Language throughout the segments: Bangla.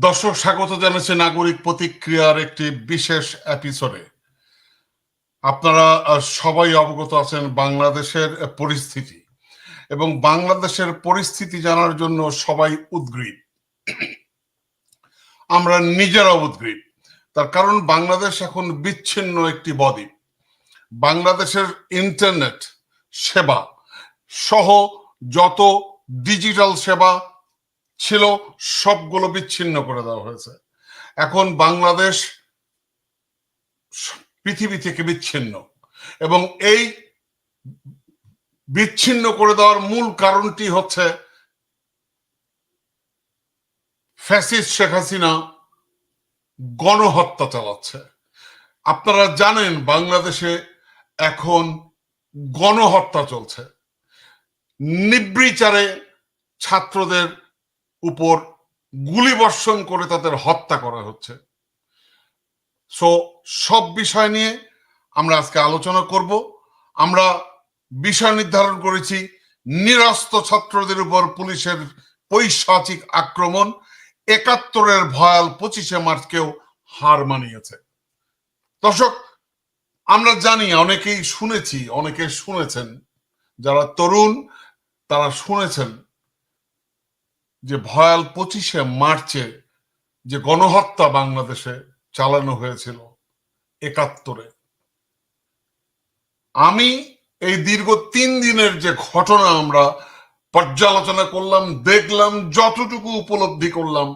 দর্শক স্বাগত জানাচ্ছি নাগরিক প্রতিক্রিয়ার একটি বিশেষ এপিসোডে। আপনারা সবাই অবগত আছেন বাংলাদেশের পরিস্থিতি, এবং বাংলাদেশের পরিস্থিতি জানার জন্য সবাই উদগ্রীব, আমরা নিজেরা উদগ্রীব। তার কারণ বাংলাদেশ এখন বিচ্ছিন্ন একটি বদ্বীপ। বাংলাদেশের ইন্টারনেট সেবা সহ যত ডিজিটাল সেবা ছিল সবগুলো বিচ্ছিন্ন করে দেওয়া হয়েছে। এখন বাংলাদেশ পৃথিবী থেকে বিচ্ছিন্ন, এবং এই বিচ্ছিন্ন করে দেওয়ার মূল কারণটি হচ্ছে ফ্যাসিস্ট শেখ হাসিনা গণহত্যা চালাচ্ছে। আপনারা জানেন বাংলাদেশে এখন গণহত্যা চলছে, নির্বিচারে ছাত্রদের উপর গুলিবর্ষণ করে তাদের হত্যা করা হচ্ছে। সব বিষয় নিয়ে আমরা আজকে আলোচনা করব। আমরা বিষয় নির্ধারণ করেছি নিরস্ত্র ছাত্রদের উপর পুলিশের পৈশাচিক আক্রমণ ৭১-এর ভয়াল ২৫শে মার্চকেও হার মানিয়েছে। দর্শক, আমরা জানি, অনেকেই শুনেছি, অনেকে শুনেছেন, যারা তরুণ তারা শুনেছেন যে ভয়াল ২৫শে মার্চে যে গণহত্যা বাংলাদেশে চালানো হয়েছিল ৭১-এ। আমি এই দীর্ঘ ৩ দিনের যে ঘটনা আমরা পর্যালোচনা করলাম, দেখলাম, যতটুকু উপলব্ধি করলাম,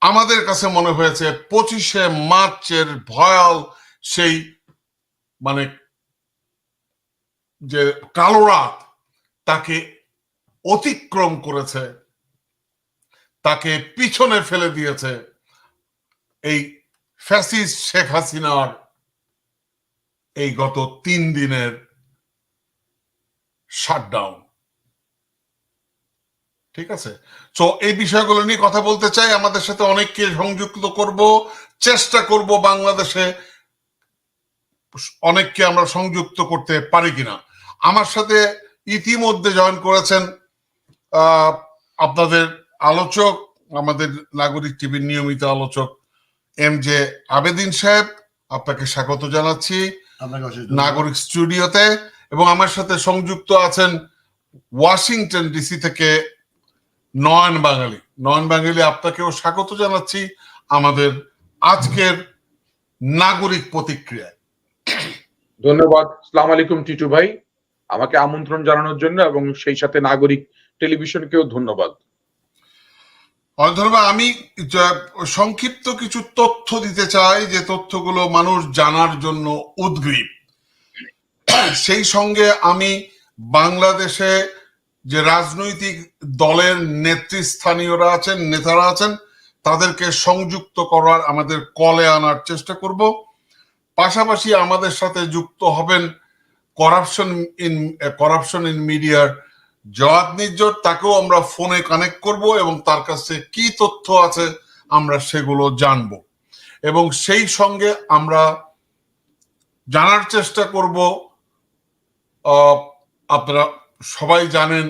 আমাদের কাছে মনে হয়েছে ২৫শে মার্চের ভয়াল সেই যে কালো রাত তাকে অতিক্রম করেছে, তাকে পিছনে ফেলে দিয়েছে এই ফ্যাসিস্ট শেখ হাসিনার এই গত ৩ দিনের শাটডাউন। ঠিক আছে, তো এই বিষয়গুলো নিয়ে কথা বলতে চাই। আমাদের সাথে অনেককে সংযুক্ত করব, চেষ্টা করব বাংলাদেশে অনেককে আমরা সংযুক্ত করতে পারি কিনা। আমার সাথে ইতিমধ্যে জয়েন করেছেন আপনাদের আলোচক, আমাদের নাগরিক টিভির নিয়মিত আলোচক MJ আবেদিন সাহেব। আপনাকে স্বাগত জানাচ্ছি নাগরিক স্টুডিওতে। এবং আমার সাথে সংযুক্ত আছেন ওয়াশিংটন ডিসি থেকে নয়ন বাঙালি। নয়ন বাঙালি, আপনাকেও স্বাগত জানাচ্ছি আমাদের আজকের নাগরিক প্রতিক্রিয়ায়। ধন্যবাদ। আসসালামু আলাইকুম টিটু ভাই, আমাকে আমন্ত্রণ জানানোর জন্য, এবং সেই সাথে নাগরিক টেলিভিশনকেও ধন্যবাদ। ধন্যবাদ। আমি সংক্ষিপ্ত কিছু তথ্য দিতে চাই, যে তথ্যগুলো মানুষ জানার জন্য উদগ্রীব। সেই সঙ্গে আমি বাংলাদেশে যে রাজনৈতিক দলের নেতৃস্থানীয়রা আছেন, নেতারা আছেন, তাদেরকে সংযুক্ত করার, আমাদের কলে আনার চেষ্টা করব। পাশাপাশি আমাদের সাথে যুক্ত হবেন করাপশন ইন মিডিয়ার জওয়াদ নির্জর, তাকেও আমরা ফোনে কানেক্ট করব এবং তার কাছে কি তথ্য আছে আমরা সেগুলো জানব। এবং সেই সঙ্গে আমরা জানার চেষ্টা করব, আপনারা সবাই জানেন,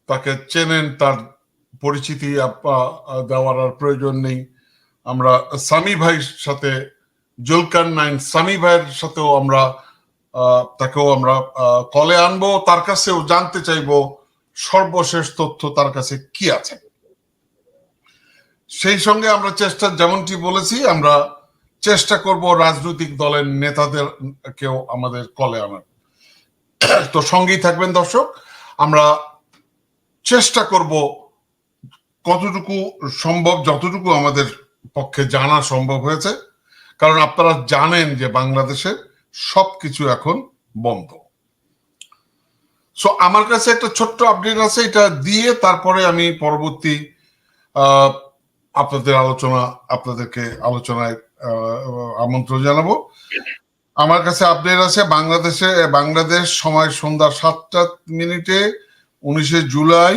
তাকে চেনেন, তার পরিচিতি দেওয়ার আর প্রয়োজন নেই। আমরা সামি ভাইয়ের সাথে, জুলকারনাইন সামি ভাইয়ের সাথেও আমরা তাকেও আমরা কলে আনবো, তার কাছেও জানতে চাইবো সর্বশেষ তথ্য তার কাছে কি আছে। সেই সঙ্গে আমরা যেমনটি বলেছি, আমরা চেষ্টা করব রাজনৈতিক দলের নেতাদেরকেও আমাদের কলে আনার। তো সঙ্গেই থাকবেন দর্শক। আমরা চেষ্টা করব কতটুকু সম্ভব, যতটুকু আমাদের পক্ষে জানা সম্ভব হয়েছে, কারণ আপনারা জানেন যে বাংলাদেশে সবকিছু এখন বন্ধ। আমার কাছে একটা ছোট্ট আপডেট আছে, এটা দিয়ে তারপরে আমি পরবর্তী আপনাদেরকে আলোচনায় আমন্ত্রণ জানাবো। আমার কাছে আপডেট আছে, বাংলাদেশ সময় সন্ধ্যা 7টা 19 জুলাই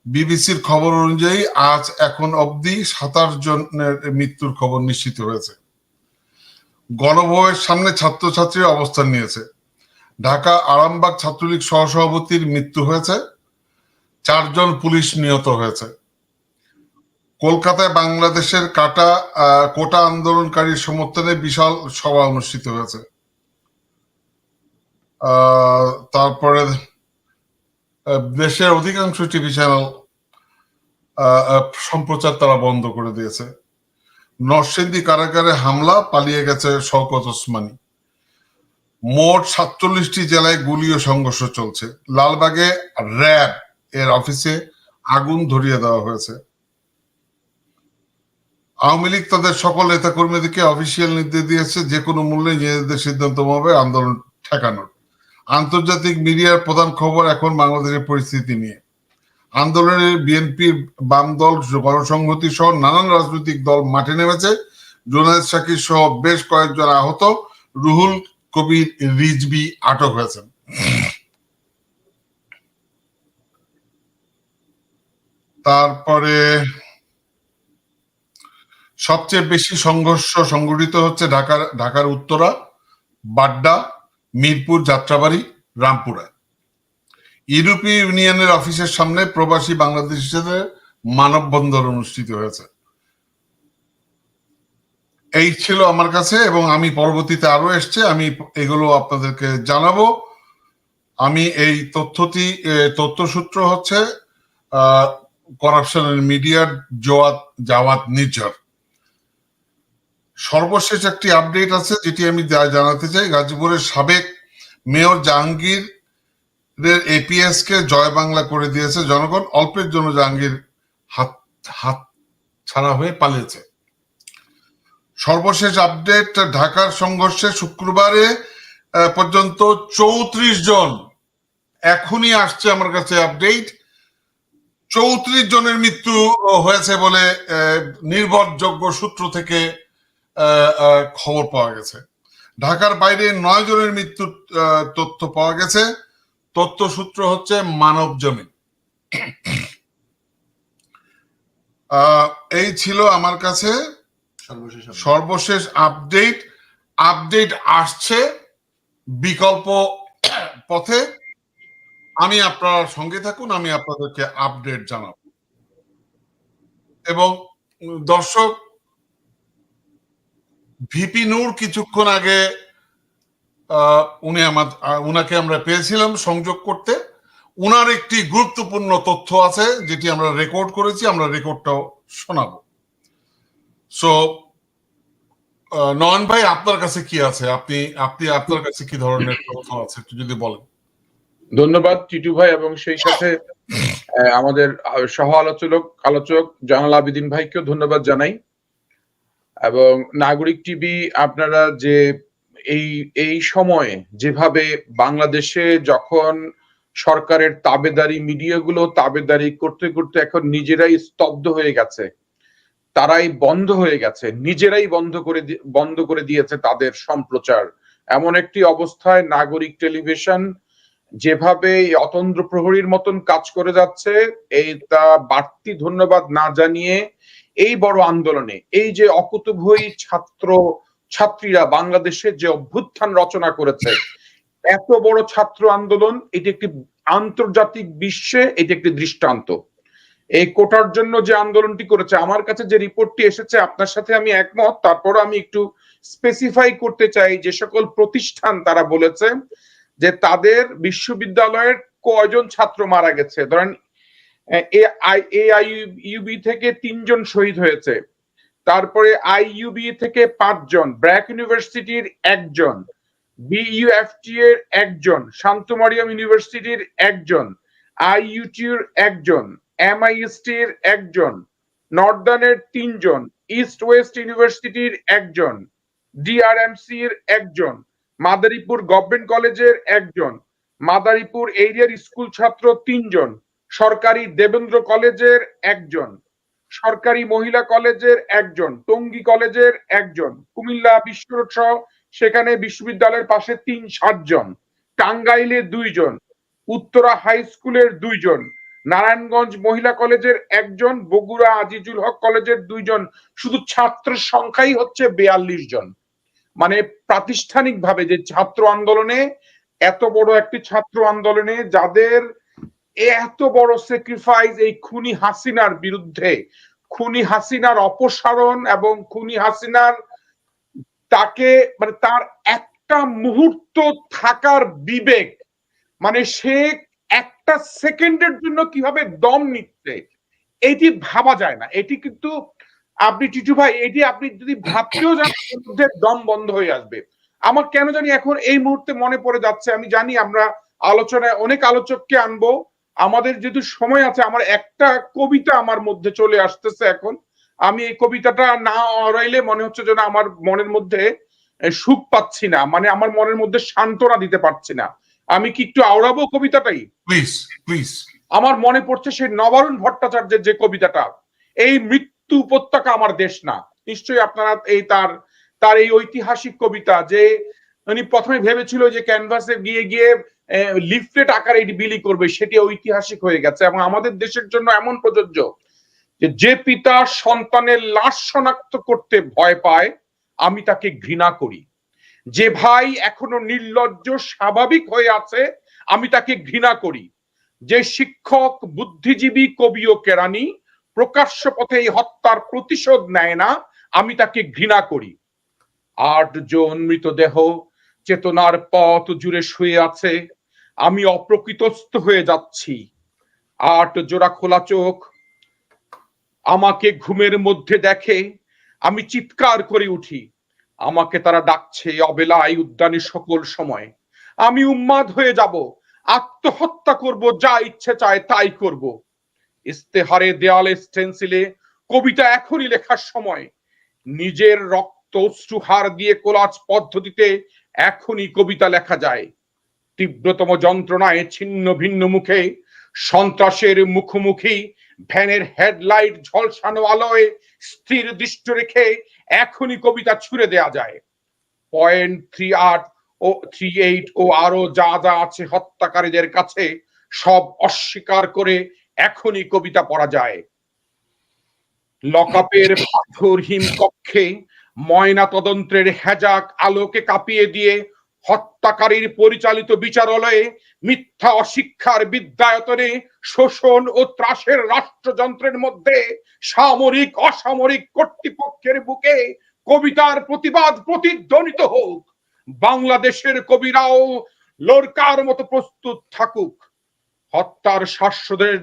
বিবিসির খবর অনুযায়ী আজ এখন অবধি 27 জনের মৃত্যুর খবর নিশ্চিত হয়েছে। গণভবনের সামনে ছাত্রছাত্রীরা অবস্থান নিয়েছে। ঢাকা আরামবাগ ছাত্রলীগ সহসভাপতির মৃত্যু হয়েছে, 4 জন পুলিশ নিহত হয়েছে। কলকাতায় বাংলাদেশের কোটা আন্দোলনকারীর সমর্থনে বিশাল সভা অনুষ্ঠিত হয়েছে। তারপরে দেশের অধিকাংশ টিভি চ্যানেল সম্প্রচার তারা বন্ধ করে দিয়েছে। নরসিংদী কারাগারে হামলা, পালিয়ে গেছে শওকত ওসমানী। মোট 47টি জেলায় গুলি ও সংঘর্ষ চলছে। লালবাগে র্যাব এর অফিসে আগুন ধরিয়ে দেওয়া হয়েছে। আওয়ামী লীগ তাদের সকল নেতাকর্মীদেরকে অফিসিয়াল নির্দেশ দিয়েছে যে কোনো মূল্যে নিজেদের সিদ্ধান্ত হবে আন্দোলন ঠেকানোর। আন্তর্জাতিক মিডিয়ার প্রধান খবর এখন বাংলাদেশের পরিস্থিতি নিয়ে। আন্দোলনের বিএনপির বাম দল, গণসংহতি সহ নানান রাজনৈতিক দল মাঠে নেমেছে। জুনায়েদ শাকির সহ বেশ কয়েকজন আহত, রুহুল কবির রিজভী আটক হয়েছেন। তারপরে সবচেয়ে বেশি সংঘর্ষ সংঘটিত হচ্ছে ঢাকার উত্তরা, বাড্ডা, মিরপুর, যাত্রাবাড়ি, রামপুরায়। ইউরোপীয় ইউনিয়নের অফিসের সামনে প্রবাসী বাংলাদেশিদের মানববন্ধন অনুষ্ঠিত হয়েছে। এই ছিল আমার কাছে, এবং আমি পরবর্তীতে আরো এসছে, আমি এগুলো আপনাদেরকে জানাবো। আমি এই তথ্যসূত্র হচ্ছে করাপশনের মিডিয়ার জাওয়াত নির্ঝর। সর্বশেষ একটি আপডেট আছে যেটি আমি জানাতে চাই। গাজীপুরের সাবেক মেয়র জাহাঙ্গীর এপিএস কে জয় বাংলা করে দিয়েছে জনগণ। অল্পের জন্য জাহাঙ্গীর হাত ছাড়া হয়ে পালিয়েছে। সর্বশেষ আপডেট, ঢাকার সংঘর্ষে শুক্রবারে পর্যন্ত 34 জন, এখনই আসছে আমার কাছে আপডেট, 34 জনের মৃত্যু হয়েছে বলে নির্ভরযোগ্য সূত্র থেকে খবর পাওয়া গেছে। ঢাকার বাইরে 9 জনের মৃত্যুর তথ্য পাওয়া গেছে। তথ্যসূত্র হচ্ছে মানব জমিন। এই ছিল আমার কাছে সর্বশেষ আপডেট আসছে বিকল্প পথে। আমি আপনার সঙ্গে থাকুন, আমি আপনাদেরকে আপডেট জানাবো। এবং দর্শক, ভিপি নূর কিছুক্ষণ আগে উনাকে আমরা পেয়েছিলাম সংযোগ করতে। উনার একটি গুরুত্বপূর্ণ তথ্য আছে যেটি আমরা রেকর্ড করেছি, আমরা রেকর্ডটাও শোনাবো। সো নয়ন ভাই, আপনার কাছে কি আছে? আপনার কাছে কি ধরনের তথ্য আছে একটু যদি বলেন। ধন্যবাদ টিটু ভাই, এবং সেই সাথে আমাদের সহ আলোচক জানাল আবিদিন ভাইকেও ধন্যবাদ জানাই। এবং নাগরিক টিভি, আপনারা যে এই সময়ে যেভাবে বাংলাদেশে যখন সরকারের তাবেদারি, মিডিয়াগুলো তাবেদারি করতে করতে এখন নিজেরাই স্তব্ধ হয়ে গেছে, তারাই বন্ধ হয়ে গেছে, নিজেরাই বন্ধ করে দিয়েছে তাদের সম্প্রচার। এমন একটি অবস্থায় নাগরিক টেলিভিশন যেভাবে অতন্দ্র প্রহরীর মতন কাজ করে যাচ্ছে, তা বাড়তি ধন্যবাদ না জানিয়ে এই বড় আন্দোলনে, এই যে অকুতোভয়ী ছাত্রীরা বাংলাদেশে যে অভ্যুত্থান রচনা করেছে, এত বড় ছাত্র আন্দোলন, এটি একটি আন্তর্জাতিক বিশ্বে এটি একটি দৃষ্টান্ত। এই কোটার জন্য যে আন্দোলনটি করেছে, আমার কাছে যে রিপোর্টটি এসেছে, আপনার সাথে আমি একমত। তারপরও আমি একটু স্পেসিফাই করতে চাই যে সকল প্রতিষ্ঠান তারা বলেছে যে তাদের বিশ্ববিদ্যালয়ের কয়জন ছাত্র মারা গেছে। ধরেন AIUB থেকে 3 জন শহীদ হয়েছে, তারপরে IUB থেকে 5 জন, ব্র্যাক ইউনিভার্সিটির 1 জন, BUFT এর 1 জন, শান্ত মারিয়াম ইউনিভার্সিটির 1 জন, IUT এর 1 জন, MIST এর 1 জন, নর্দার্নের 3 জন, ইস্ট ওয়েস্ট ইউনিভার্সিটির 1 জন, DRMC এর 1 জন, মাদারীপুর গভর্নমেন্ট কলেজের 1 জন, মাদারীপুর এরিয়ার স্কুল ছাত্র 3 জন, সরকারি দেবেন্দ্র কলেজের 1 জন, সরকারি মহিলা কলেজের 1 জন, টঙ্গী কলেজের 1 জন, কুমিল্লা বিশ্ব রোড সহ সেখানে বিশ্ববিদ্যালয়ের পাশে 60 জন, টাঙ্গাইলে 2 জন, উত্তরা হাই স্কুলের 2 জন, নারায়ণগঞ্জ মহিলা কলেজের 1 জন, বগুড়া আজিজুল হক কলেজের 2 জন। শুধু ছাত্রের সংখ্যাই হচ্ছে 42 জন। মানে প্রাতিষ্ঠানিকভাবে যে ছাত্র আন্দোলনে, এত বড় একটি ছাত্র আন্দোলনে যাদের এত বড় স্যাক্রিফাইস এই খুনি হাসিনার বিরুদ্ধে খুনি হাসিনার অপসারণ এবং খুনি হাসিনার তাকে মানে তার একটা মুহূর্ত থাকার বিবেক, মানে সে একটা সেকেন্ডের জন্য কিভাবে দম নিচ্ছে এটি ভাবা যায় না। এটি কিন্তু আপনি টিটু ভাই, এটি আপনি যদি ভাবতেও যান মধ্যে দম বন্ধ হয়ে আসবে। আমার কেন জানি এখন এই মুহূর্তে মনে পড়ে যাচ্ছে, আমি জানি আমরা আলোচনায় অনেক আলোচককে আনবো, আমাদের যেহেতু সময় আছে, আমার একটা কবিতা আমার মধ্যে চলে আসতেছে এখন। আমি এই কবিতাটা না আওড়াইলে মনে হচ্ছে যেন আমার মনের মধ্যে সুখ পাচ্ছি না, মানে আমার মনের মধ্যে সান্ত্বনা দিতে পারছি না। আমি কি একটু আওড়াবো কবিতাটাই? Please please. আমার মনে পড়ছে সেই নবারুণ ভট্টাচার্যের যে কবিতাটা, এই মৃত্যু উপত্যকা আমার দেশ না। নিশ্চয়ই আপনারা এই তার এই ঐতিহাসিক কবিতা, যে উনি প্রথমে ভেবেছিল যে ক্যানভাসে গিয়ে গিয়ে লিফলেট আকারে এটি বিলি করবে, সেটি ঐতিহাসিক হয়ে গেছে এবং আমাদের দেশের জন্য এমন প্রযোজ্য যে পিতা সন্তানের লাশ শনাক্ত করতে ভয় পায় আমি তাকে ঘৃণা করি, যে ভাই এখনো নির্লজ্জ স্বাভাবিক হয়ে আছে আমি তাকে ঘৃণা করি, যে শিক্ষক বুদ্ধিজীবী কবি ও কেরানি প্রকাশ্য পথে এই হত্যার প্রতিশোধ নেয় না আমি তাকে ঘৃণা করি। ৮ জন মৃতদেহ চেতনার পথ জুড়ে শুয়ে আছে, আমি অপ্রকৃতস্থ হয়ে যাচ্ছি। ৮ জোড়া খোলা চোখ আমাকে ঘুমের মধ্যে দেখে, আমি চিৎকার করে উঠি, আমাকে তারা ডাকছে অবেলায় উদ্যানে সকল সময়। আমি উন্মাদ হয়ে যাব, আত্মহত্যা করব, যা ইচ্ছে চায় তাই করব। ইস্তেহারে দেয়ালে স্টেন্সিলে কবিতা এখনই লেখার সময়, নিজের রক্ত অশ্রুহার দিয়ে কোলাজ পদ্ধতিতে এখনই কবিতা লেখা যায়। তীব্রতম যন্ত্রণায় ছিন্ন ভিন্ন মুখে সন্ত্রাসের মুখোমুখি ভ্যানের হেডলাইট ঝলসানো আলোয় স্থির দৃষ্টি রেখে এখনই কবিতা ছুড়ে দেয়া যায়। 0.38 ও 38 ও আরো যা যা আছে হত্যাকারীদের কাছে সব অস্বীকার করে এখনই কবিতা পড়া যায়। লকআপের পাথরহীন কক্ষে ময়না তদন্তের হেজাক আলোকে কাঁপিয়ে দিয়ে হত্যাকারীর পরিচালিত বিচারালয়ে মিথ্যা অশিক্ষার বিদ্যায়তনে শোষণ ও ত্রাসের রাষ্ট্রযন্ত্রের মধ্যে সামরিক অসামরিক কর্তৃপক্ষের বুকে কবিতার প্রতিবাদ প্রতিধ্বনিত হোক। বাংলাদেশের কবিরাও লোরকার মতো প্রস্তুত থাকুক। হত্যার শ্বাসরোধের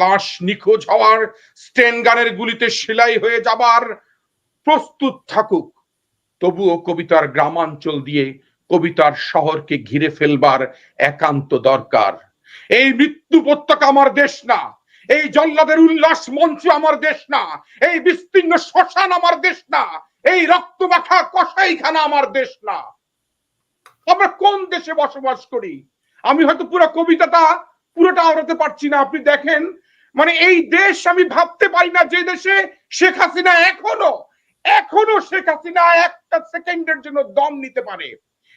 লাশ নিখোঁজ হওয়ার স্টেন গানের গুলিতে সেলাই হয়ে যাবার প্রস্তুত থাকুক। তবুও কবিতার গ্রামাঞ্চল দিয়ে কবিতার শহরকে ঘিরে ফেলবার একান্ত দরকার। এই মৃত্যু উপত্যকা আমার দেশ না, এই জল্লাদের উল্লাস মঞ্চ আমার দেশ না, এই বিস্তীর্ণ শ্মশান আমার দেশ না, এই রক্তমাখা কসাইখানা আমার দেশ না। আমরা কোন দেশে বসবাস করি? আমি হয়তো পুরো কবিতাটা পুরোটা আওড়াতে পারছি না। আপনি দেখেন, মানে এই দেশ আমি ভাবতে পারি না যে দেশে শেখ হাসিনা এখনো শেখ হাসিনা একটা সেকেন্ডের জন্য দম নিতে পারে।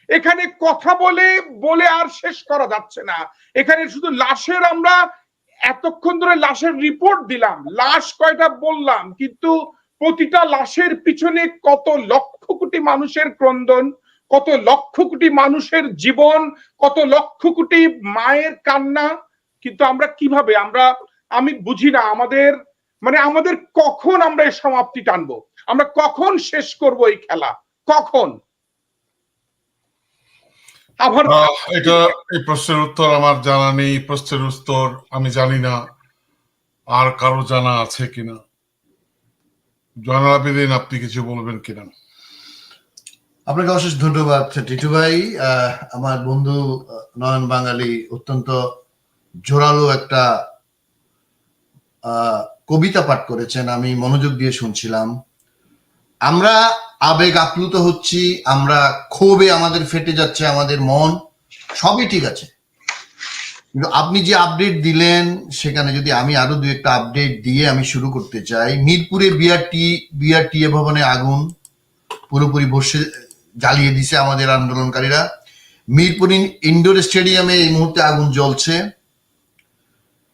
এখানে কথা বলে বলে আর শেষ করা যাচ্ছে না। এখানে শুধু লাশের, আমরা এতক্ষণ ধরে লাশের রিপোর্ট দিলাম, লাশ কয়টা বললাম, কিন্তু প্রতিটা লাশের পিছনে কত লক্ষ কোটি মানুষের ক্রন্দন, কত লক্ষ কোটি মানুষের জীবন, কত লক্ষ কোটি মায়ের কান্না। কিন্তু আমরা কিভাবে, আমি বুঝি না আমাদের কখন আমরা এই সমাপ্তি টানবো, আমরা কখন শেষ করব এই খেলা, কখন? এটা এই প্রশ্নের উত্তর আমার জানা নেই। প্রশ্নের উত্তর আমি জানি না, আর কারো জানা আছে কিনা? জয়নাল আবেদিন, আপনি কিছু বলবেন কিনা? আপনাকে অশেষ ধন্যবাদ টিটু ভাই। আমার বন্ধু নয়ন বাঙালি অত্যন্ত জোরালো একটা কবিতা পাঠ করেছেন, আমি মনোযোগ দিয়ে শুনছিলাম। আমরা আবেগ আপ্লুত হচ্ছি, আমরা ক্ষোভে আমাদের ফেটে যাচ্ছে আমাদের মন, সবই ঠিক আছে, কিন্তু আপনি যে আপডেট দিলেন সেখানে যদি আমি আরো দু একটা আপডেট দিয়ে আমি শুরু করতে চাই। মিরপুরে বিআরটিএ ভবনে আগুন পুরোপুরি বসে জ্বালিয়ে দিছে আমাদের আন্দোলনকারীরা। মিরপুর ইনডোর স্টেডিয়ামে এই মুহূর্তে আগুন জ্বলছে।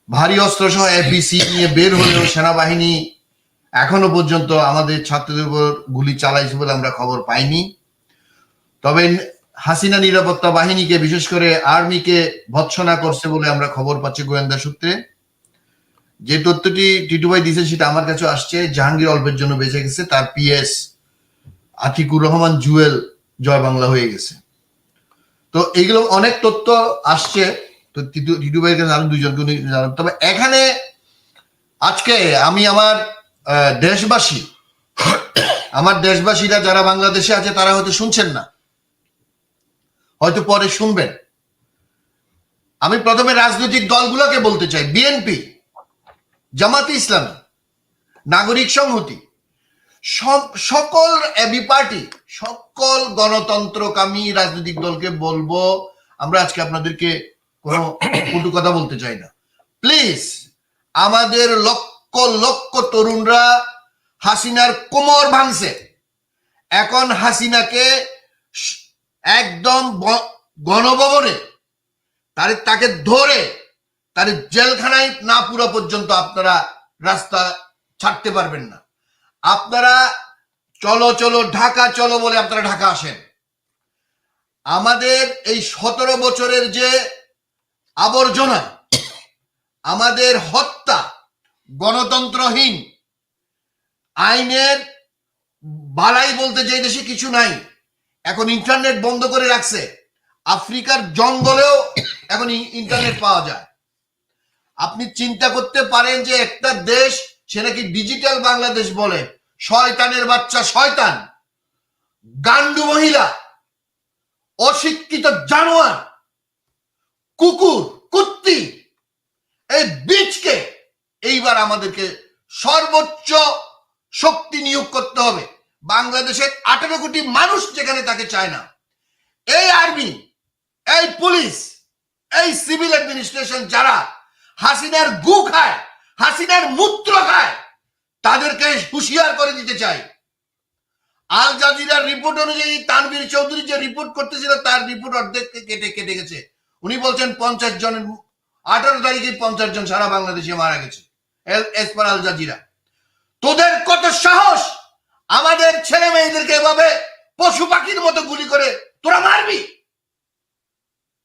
ভারী অস্ত্র সহ এপিসি নিয়ে বের হলেও সেনাবাহিনী এখনো পর্যন্ত আমাদের ছাত্রদের উপর গুলি চালাইছে বলে আমরা খবর পাইনি। তবে হাসিনা নিরাপত্তা বাহিনীকে, বিশেষ করে আর্মিকে ভৎসনা করছে বলে আমরা খবর পাচ্ছি গোয়েন্দা সূত্রে। যে তথ্যটি টিটু ভাই দিয়েছে সেটা আমার কাছে আসছে। জাহাঙ্গীর অল্পের জন্য বেঁচে গেছে, তার পিএস আতিকুর রহমান জুয়েল জয় বাংলা হয়ে গেছে। তো এইগুলো অনেক তথ্য আসছে। তো টিটু ভাইয়ের কাছে আরো দুইজনকে উনি জানান। তবে এখানে আজকে আমি আমার দেশবাসীরা যারা বাংলাদেশে আছে তারা হয়তো শুনছেন না, হয়তো পরে শুনবেন। আমি প্রথমে রাজনৈতিক দলগুলোকে বলতে চাই, বিএনপি, জামাতে ইসলামী, নাগরিক সংহতি, সকল এবি পার্টি, সকল গণতন্ত্রকামী রাজনৈতিক দলকে বলবো, আমরা আজকে আপনাদেরকে কোনো কটু কথা বলতে চাই না। প্লিজ, আমাদের লক্ষ লক্ষ তরুণরা হাসিনার কোমর ভাঙছে। এখন হাসিনাকে একদম গণভবনে তাকে ধরে তার জেলখানায় না পুরো পর্যন্ত আপনারা রাস্তা ছাড়তে পারবেন না। আপনারা চলো চলো ঢাকা চলো বলে আপনারা ঢাকা আসেন। আমাদের এই 17 বছরের যে আবর্জনা, আমাদের হত্যা, গণতন্ত্রহীন, আইনের বালাই বলতে যে দেশে কিছু নাই। এখন ইন্টারনেট বন্ধ করে রাখছে, আফ্রিকার জঙ্গলেও এখন ইন্টারনেট পাওয়া যায়। আপনি চিন্তা করতে পারেন যে একটা দেশ, সে নাকি ডিজিটাল বাংলাদেশ বলে, শয়তানের বাচ্চা শয়তান, গান্ডু মহিলা, অশিক্ষিত জানোয়ার, কুকুর, কুত্তি, এই বীজকে এইবার আমাদেরকে সর্বোচ্চ শক্তি নিয়োগ করতে হবে। বাংলাদেশের 18 কোটি মানুষ যেখানে তাকে চায় না, এই আর্মি, এই পুলিশ, এই সিভিল অ্যাডমিনিস্ট্রেশন যারা হাসিনার গু খায়, হাসিনার মূত্র খায়, তাদেরকে হুঁশিয়ার করে দিতে চাই। আল জাজিরার রিপোর্ট অনুযায়ী তানভীর চৌধুরী যে রিপোর্ট করতেছিল তার রিপোর্ট অর্ধেক কেটে গেছে। উনি বলছেন 50 জনের 18 তারিখে 50 জন সারা বাংলাদেশে মারা গেছে এস পার আল জাজিরা। তোদের কত সাহস আমাদের ছেলে মেয়েদেরকে এভাবে পশু পাখির মতো গুলি করে তোরা মারবি?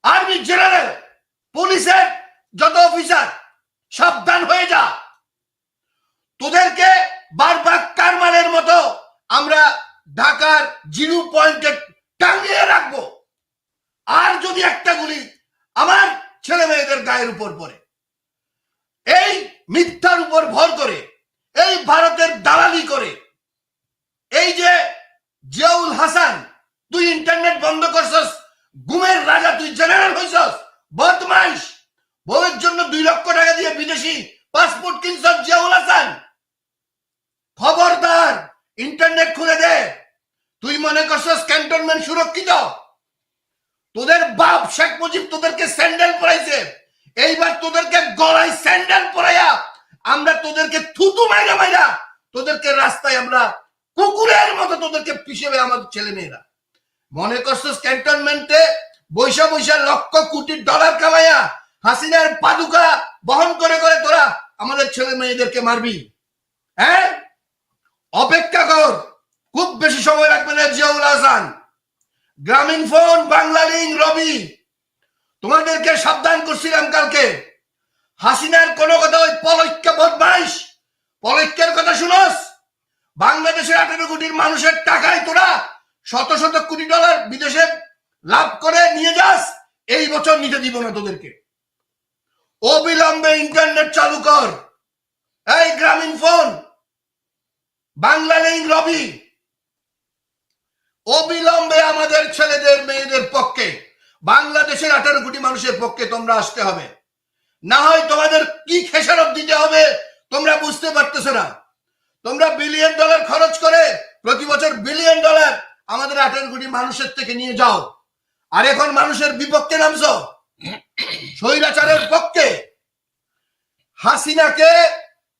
আর্মি জেনারেল, পুলিশের যত অফিসার, সাবধান হয়ে যা। তোদেরকে বারবার কারমানের মতো আমরা ঢাকার জিরো পয়েন্টে টাঙিয়ে রাখবো। আর যদি একটা গুলি আমার ছেলে মেয়েদের গায়ের উপর পড়ে, এই মিথ্যার উপর ভর করে, এই ভারতের দালালি করে, এই যে জিয়াউল হাসান, তুই ইন্টারনেট বন্ধ করছস, গুমের রাজা, তুই জেনারেল হইছস, বদমাইশ, বউয়ের জন্য 2 লক্ষ টাকা দিয়ে বিদেশি পাসপোর্ট কিনছস জিয়াউল হাসান। খবরদার, ইন্টারনেট খুলে দে। তুই মনে করছস ক্যান্টনমেন্ট সুরক্ষিত? তোদের বাপ শেখ মুজিব তোদেরকে স্যান্ডেল পরাইছে, এইবার তোদেরকে গলায় স্যান্ডেল পরাইয়া আমরা তোদেরকে থুতু মাইরা মাইরা তোদেরকে রাস্তায় আমরা কুকুরের মতো তোদেরকে পিষেবে আমাদের ছেলে মেয়েরা। মনে করছস ক্যান্টনমেন্টে বৈশা বৈশা লক্ষ কোটি ডলার কামাইয়া হাসিনার পাদুকা বহন করে করে তোরা আমাদের ছেলে মেয়েদেরকে মারবি? হ্যাঁ, অপেক্ষা কর, খুব বেশি সময় লাগবে না। জিয়াউল হাসান, গ্রামীণ ফোন, বাংলালিংক, রবি, তোমাদেরকে সাবধান করছিলাম কালকে। হাসিনার কোন কথা, ওই পলৈক্য বদমাইশ পলৈক্যের কথা শুনস? বাংলাদেশের 18 কোটির মানুষের টাকায় তোরা শত শত কোটি ডলার বিদেশে লাভ করে নিয়ে যাস। এই বছর নিতে দিব না তোদেরকে। অবিলম্বে ইন্টারনেট চালু কর। এই গ্রামীণ ফোন, বাংলালিংক, রবি, অবিলম্বে আমাদের ছেলেদের মেয়েদের পক্ষে, বাংলাদেশের 18 কোটি মানুষের পক্ষে তোমরা আসতে হবে। না হয় তোমাদের কি খেসারত দিতে হবে তোমরা বুঝতে পারতেছ না। তোমরা বিলিয়ন ডলার খরচ করে প্রতি বছর বিলিয়ন ডলার আমাদের 18 কোটি মানুষের থেকে নিয়ে যাও, আর এখন মানুষের বিপক্ষে নামছো, স্বৈরাচারের পক্ষে। হাসিনাকে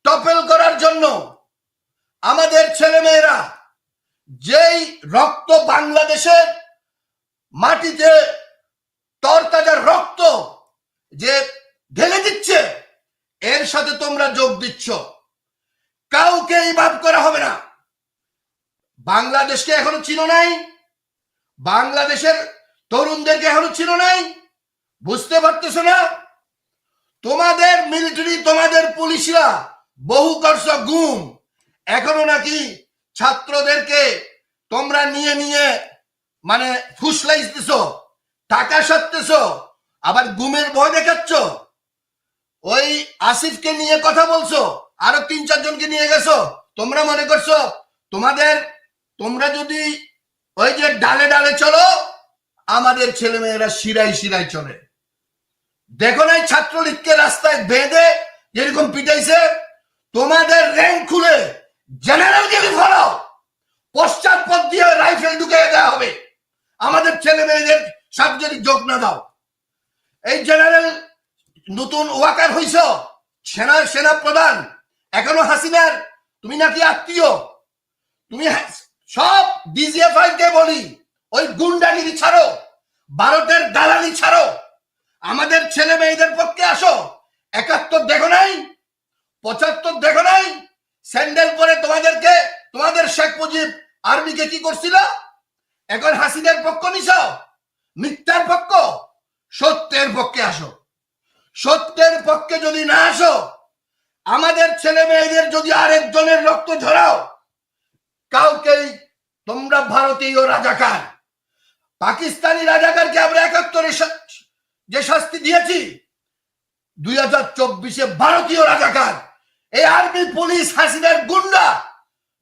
টপল করার জন্য আমাদের ছেলে মেয়েরা যেই রক্ত বাংলাদেশের মাটিতে তরতাজা রক্ত যে ঢেলে দিচ্ছে, এর সাথে তোমরা যোগ দিচ্ছ। কাউকে মাফ করা হবে না। বাংলাদেশকে এখনো চিনো নাই, বাংলাদেশের তরুণদেরকে এখনো চিনো নাই, বুঝতে পারতেছ না? তোমাদের মিলিটারি, তোমাদের পুলিশরা বহু করছ গুম, এখনো নাকি ছাত্রদেরকে তোমরা নিয়ে নিয়ে মানে ফুসলাইতেছ, টাকা সারতেছ, আবার গুমের ভয় দেখাচ্ছ। ওই আসিফকে নিয়ে কথা বলছো, আরো 3-4 জনকে নিয়ে গেছো। তোমরা মনে করছো তোমরা যদি ওই যে ডালে ডালে চলো, আমাদের ছেলে মেয়েরা শিরায় শিরায় চলে। দেখো নাই ছাত্রলীগকে রাস্তায় বেঁধে যেরকম পিটাইছে? তোমাদের র্যাঙ্ক খুলে জেনারেলকে ফলো, পশ্চাৎপদ দিয়ে রাইফেল ঢুকে দেওয়া হবে। আমাদের ছেলে মেয়েদের সাবজেক্ট যোগ না দাও। এই জেনারেল নতুন ওয়াকার হইছ, সেনা প্রধান, এখনো হাসিনার তুমি নাকি আত্মীয়। তুমি সব ডিজিএফআই কে বলি, ওই গুন্ডাগিরি ছাড়ো, ভারতের দালালি ছাড়ো, আমাদের ছেলে মেয়েদের পক্ষে আসো। 71 দেখো নাই, 75 দেখো নাই? স্যান্ডেল পরে তোমাদের শেখ মুজিব আর্মিকে কি করছিল? এখন হাসিনার পক্ষ নিছ, মিথ্যার পক্ষ। সত্যের পক্ষে আসো। সত্যের পক্ষে যদি না আসো, আমাদের ছেলে মেয়েদের যদি আরেকজনের রক্ত ঝরাও, কাউকেই তোমরা ভারতীয় রাজাকার, পাকিস্তানি রাজাকারকে আমরা 71-এ যে শাস্তি দিয়েছি, 2024-এ ভারতীয় রাজাকার। এই আর্মি, পুলিশ, হাসিনার গুন্ডা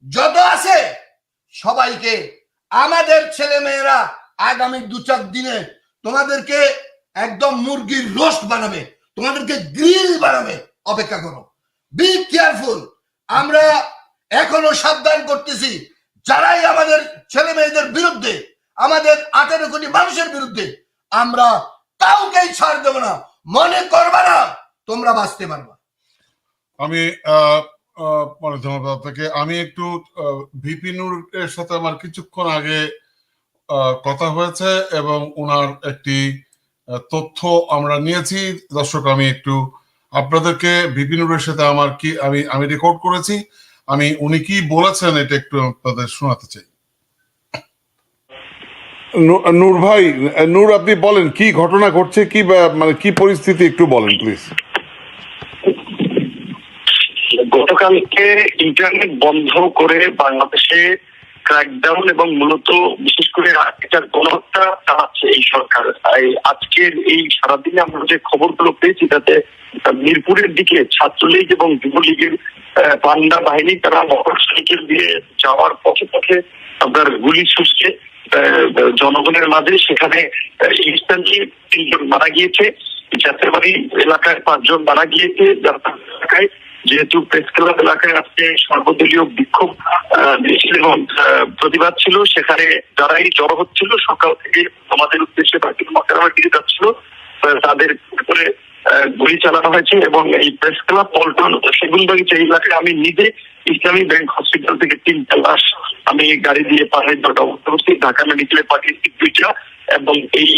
যত আছে সবাইকে আমাদের ছেলে মেয়েরা আগামী 2-4 দিনে তোমাদেরকে একদম মুরগির রোস্ট বানাবে, তোমাদেরকে গ্রিল বানাবে। অপেক্ষা করো, বি কেয়ারফুল। আমরা এখনো সাবধান করতেছি, যারাই আমাদের ছেলে মেয়েদের বিরুদ্ধে, আমাদের 18 কোটি মানুষের বিরুদ্ধে, আমরা কাউকেই ছাড় দেব না। মনে করবা না তোমরা বাঁচতে পারবা। আমি ধন্যবাদ আপনাকে। আমি একটু ভিপি নূর এর সাথে আমার কিছুক্ষণ আগে কথা হয়েছে এবং ওনার একটি তথ্য আমরা নিয়েছি। দর্শক, আমি একটু আপনাদেরকে ভিপি নূরের সাথে আমার কি আমি রেকর্ড করেছি, উনি কি বলেছেন এটা একটু আপনাদের শোনাতে চাই। নূর ভাই, নূর আপনি বলেন কি ঘটনা ঘটছে, কি মানে কি পরিস্থিতি একটু বলেন প্লিজ। গতকালকে ইন্টারনেট বন্ধ করে বাংলাদেশে ক্র্যাকডাউন এবং মূলত বিশেষ করে এটার গণহত্যা চালাচ্ছে এই সরকার। আজকের এই সারাদিনে আমরা যে খবরগুলো পেয়েছি তাতে মিরপুরের দিকে ছাত্রলীগ এবং যুবলীগের পান্ডা বাহিনী তারা মোটরসাইকেল দিয়ে যাওয়ার পথে পথে আপনার গুলি ছুটছে জনগণের মাঝে। সেখানে ইনস্ট্যান্টলি 3 জন মারা গিয়েছে, যাত্রাবাড়ি এলাকায় 5 জন মারা গিয়েছে। এলাকায় যেহেতু প্রেস ক্লাব এলাকায় আজকে সর্বদলীয় বিক্ষোভ মিছিল এবং প্রতিবাদ ছিল, সেখানে যারাই জড়ো হচ্ছিল সকাল থেকে আমাদের উদ্দেশ্যে মাকারামের দিকে যাচ্ছিল, তাদের উপরে গুলি চালানো হয়েছে। এবং এই প্রেস ক্লাব, পল্টন, সেগুনবাগিচা এই এলাকায় আমি নিজে ইসলামী ব্যাংক হসপিটাল থেকে 3টা লাশ আমি গাড়ি দিয়ে পাহাড়ের অবস্থা করছি, ঢাকা মেডিকেলে পাঠিয়েছি 2টা। এবং এই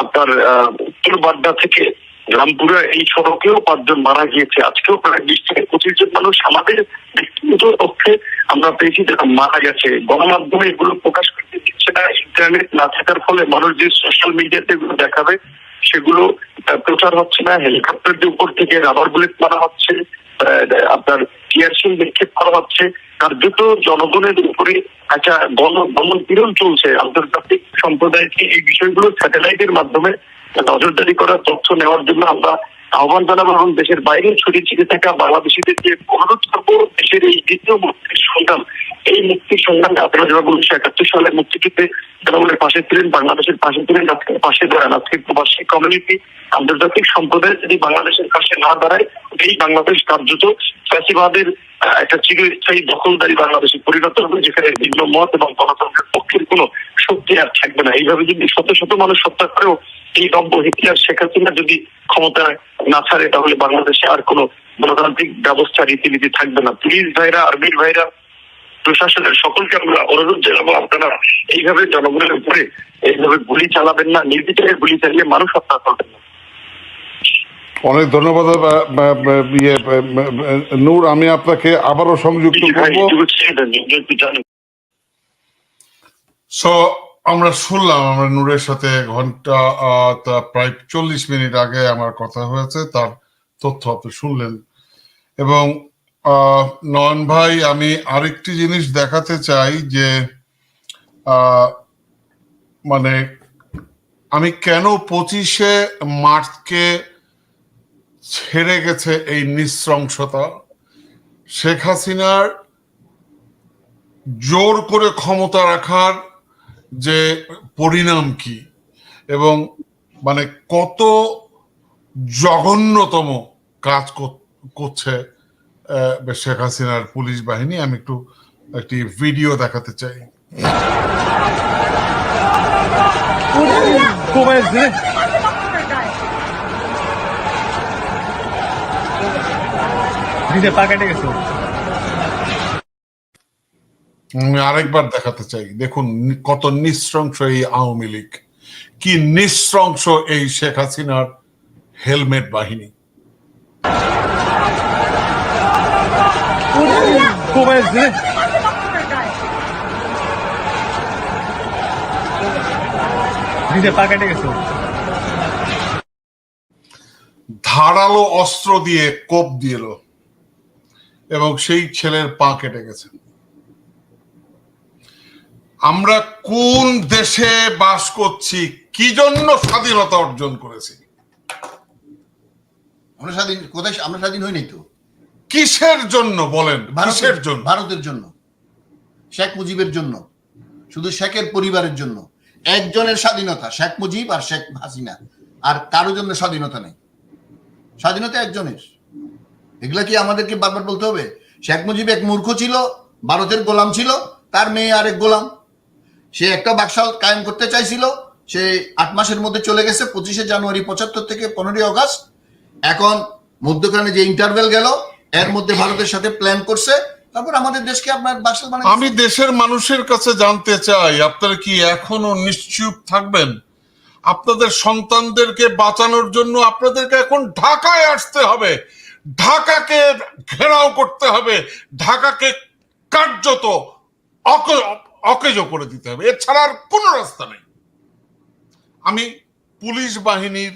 আপনার উত্তর বাড্ডা থেকে রামপুরা এই সড়কেও 5 জন মারা গিয়েছে। আজকেও প্রায় 20 থেকে 25 জন মানুষ আমাদের ব্যক্তিগত পক্ষে আমরা পেয়েছি যারা মারা গেছে। গণমাধ্যমে এগুলো প্রকাশ করতে দিচ্ছে না, ইন্টারনেট না থাকার ফলে মানুষ যে সোশ্যাল মিডিয়াতে এগুলো দেখাবে সেগুলো প্রচার হচ্ছে না। হেলিকপ্টারের উপর থেকে রাবার বুলেট মারা হচ্ছে, আপনার টিয়ারশেল নিক্ষেপ করা হচ্ছে, কার্যত জনগণের উপরে একটা দমন পীড়ন চলছে। আন্তর্জাতিক সম্প্রদায়কে এই বিষয়গুলো স্যাটেলাইটের মাধ্যমে নজরদারি করার তথ্য নেওয়ার জন্য আমরা আহ্বান জানাবো এবং দেশের বাইরে ছড়িয়ে ছিটে থাকা বাংলাদেশিদেরকে অনুরোধ করবো দেশের এই দ্বিতীয় মুক্তির সংগ্রাম, এই মুক্তির সংগ্রামে আপনারা যেভাবে 1971 সালে মুক্তিযুদ্ধে জনগণের পাশে ছিলেন, বাংলাদেশের পাশে ছিলেন, আজকে পাশে দাঁড়ান। আজকে প্রবাসী কমিউনিটি, আন্তর্জাতিক সম্প্রদায় যদি বাংলাদেশের পাশে না দাঁড়ায়, এই বাংলাদেশ কার্যত ফ্যাসিবাদের একটা চিরস্থায়ী দখলদারি বাংলাদেশে পরিণত হবে, যেখানে ভিন্ন মত এবং গণতন্ত্রের পক্ষের কোনো শক্তি আর থাকবে না। এইভাবে যদি শত শত মানুষ হত্যা করেও এই নব্য হিটলার শেখ হাসিনা যদি ক্ষমতায় না ছাড়ে, তাহলে বাংলাদেশে আর কোনো গণতান্ত্রিক ব্যবস্থা রীতিনীতি থাকবে না। পুলিশ ভাইরা, আর্মির ভাইরা, প্রশাসনের সকলকে আমরা অনুরোধ জানাবো, আপনারা এইভাবে জনগণের উপরে এইভাবে গুলি চালাবেন না, নির্বিচারে গুলি চালিয়ে মানুষ হত্যা করবেন না। অনেক ধন্যবাদ নূর, আমি আপনাকে আবারও সংযুক্ত করবো। সো আমরা শুনলাম, আমরা নূরের সাথে ঘন্টা প্রায় 40 মিনিট আগে আমার কথা হয়েছে। তার তথ্য আপনি শুনলেন। এবং নয়ন ভাই, আমি আরেকটি জিনিস দেখাতে চাই যে মানে আমি কেন 25শে মার্চকে ছেড়ে গেছে এই নৃশংসতা, শেখ হাসিনার জোর করে ক্ষমতা রাখার যে পরিণাম কি, এবং মানে কত জঘন্যতম কাজ করছে শেখ হাসিনার পুলিশ বাহিনী। আমি একটি ভিডিও দেখাতে চাই। আমি আরেকবার দেখাতে চাই, দেখুন কত নৃশংস এই আওয়ামী লীগ, কি নৃশংস এই শেখ হাসিনার হেলমেট বাহিনী। ধারালো অস্ত্র দিয়ে কোপ দিল এবং সেই ছেলের পা কেটে গেছে। আমরা কোন দেশে বাস করছি? কি জন্য স্বাধীনতা অর্জন করেছি? আমরা স্বাধীন কোথায়? আমরা স্বাধীন হইনি তো। কিসের জন্য বলেন? কিসের জন্য? ভারতের জন্য, শেখ মুজিবের জন্য, শুধু শেখের পরিবারের জন্য। একজনের স্বাধীনতা, শেখ মুজিব আর শেখ হাসিনা, আর কারো জন্য স্বাধীনতা নেই। স্বাধীনতা একজনের। এগুলা কি আমাদেরকে বারবার বলতে হবে? শেখ মুজিব এক মূর্খ ছিল, ভারতের গোলাম ছিল, তার মেয়ে আরেক গোলাম। সে একটা বাকশাল কায়েম করতে চাইছিল, সে 8 মাসের মধ্যে চলে গেছে 25শে জানুয়ারি 75 থেকে 15ই আগস্ট। এখন মধ্যখানে যে ইন্টারভেল গেল, এর মধ্যে ভারতের সাথে প্ল্যান করছে, তারপর আমাদের দেশকে আপনার বাকশাল বানাই। আমি দেশের মানুষের কাছে জানতে চাই, আপনারা কি এখনো নিশ্চুপ থাকবেন? আপনাদের সন্তানদেরকে বাঁচানোর জন্য আপনাদেরকে এখন ঢাকায় আসতে হবে, ঢাকাকে ঘেরাও করতে হবে, ঢাকাকে কার্যত অকেজো করে দিতে হবে, এছাড়া আর কোনো রাস্তা নেই। আমি পুলিশ বাহিনীর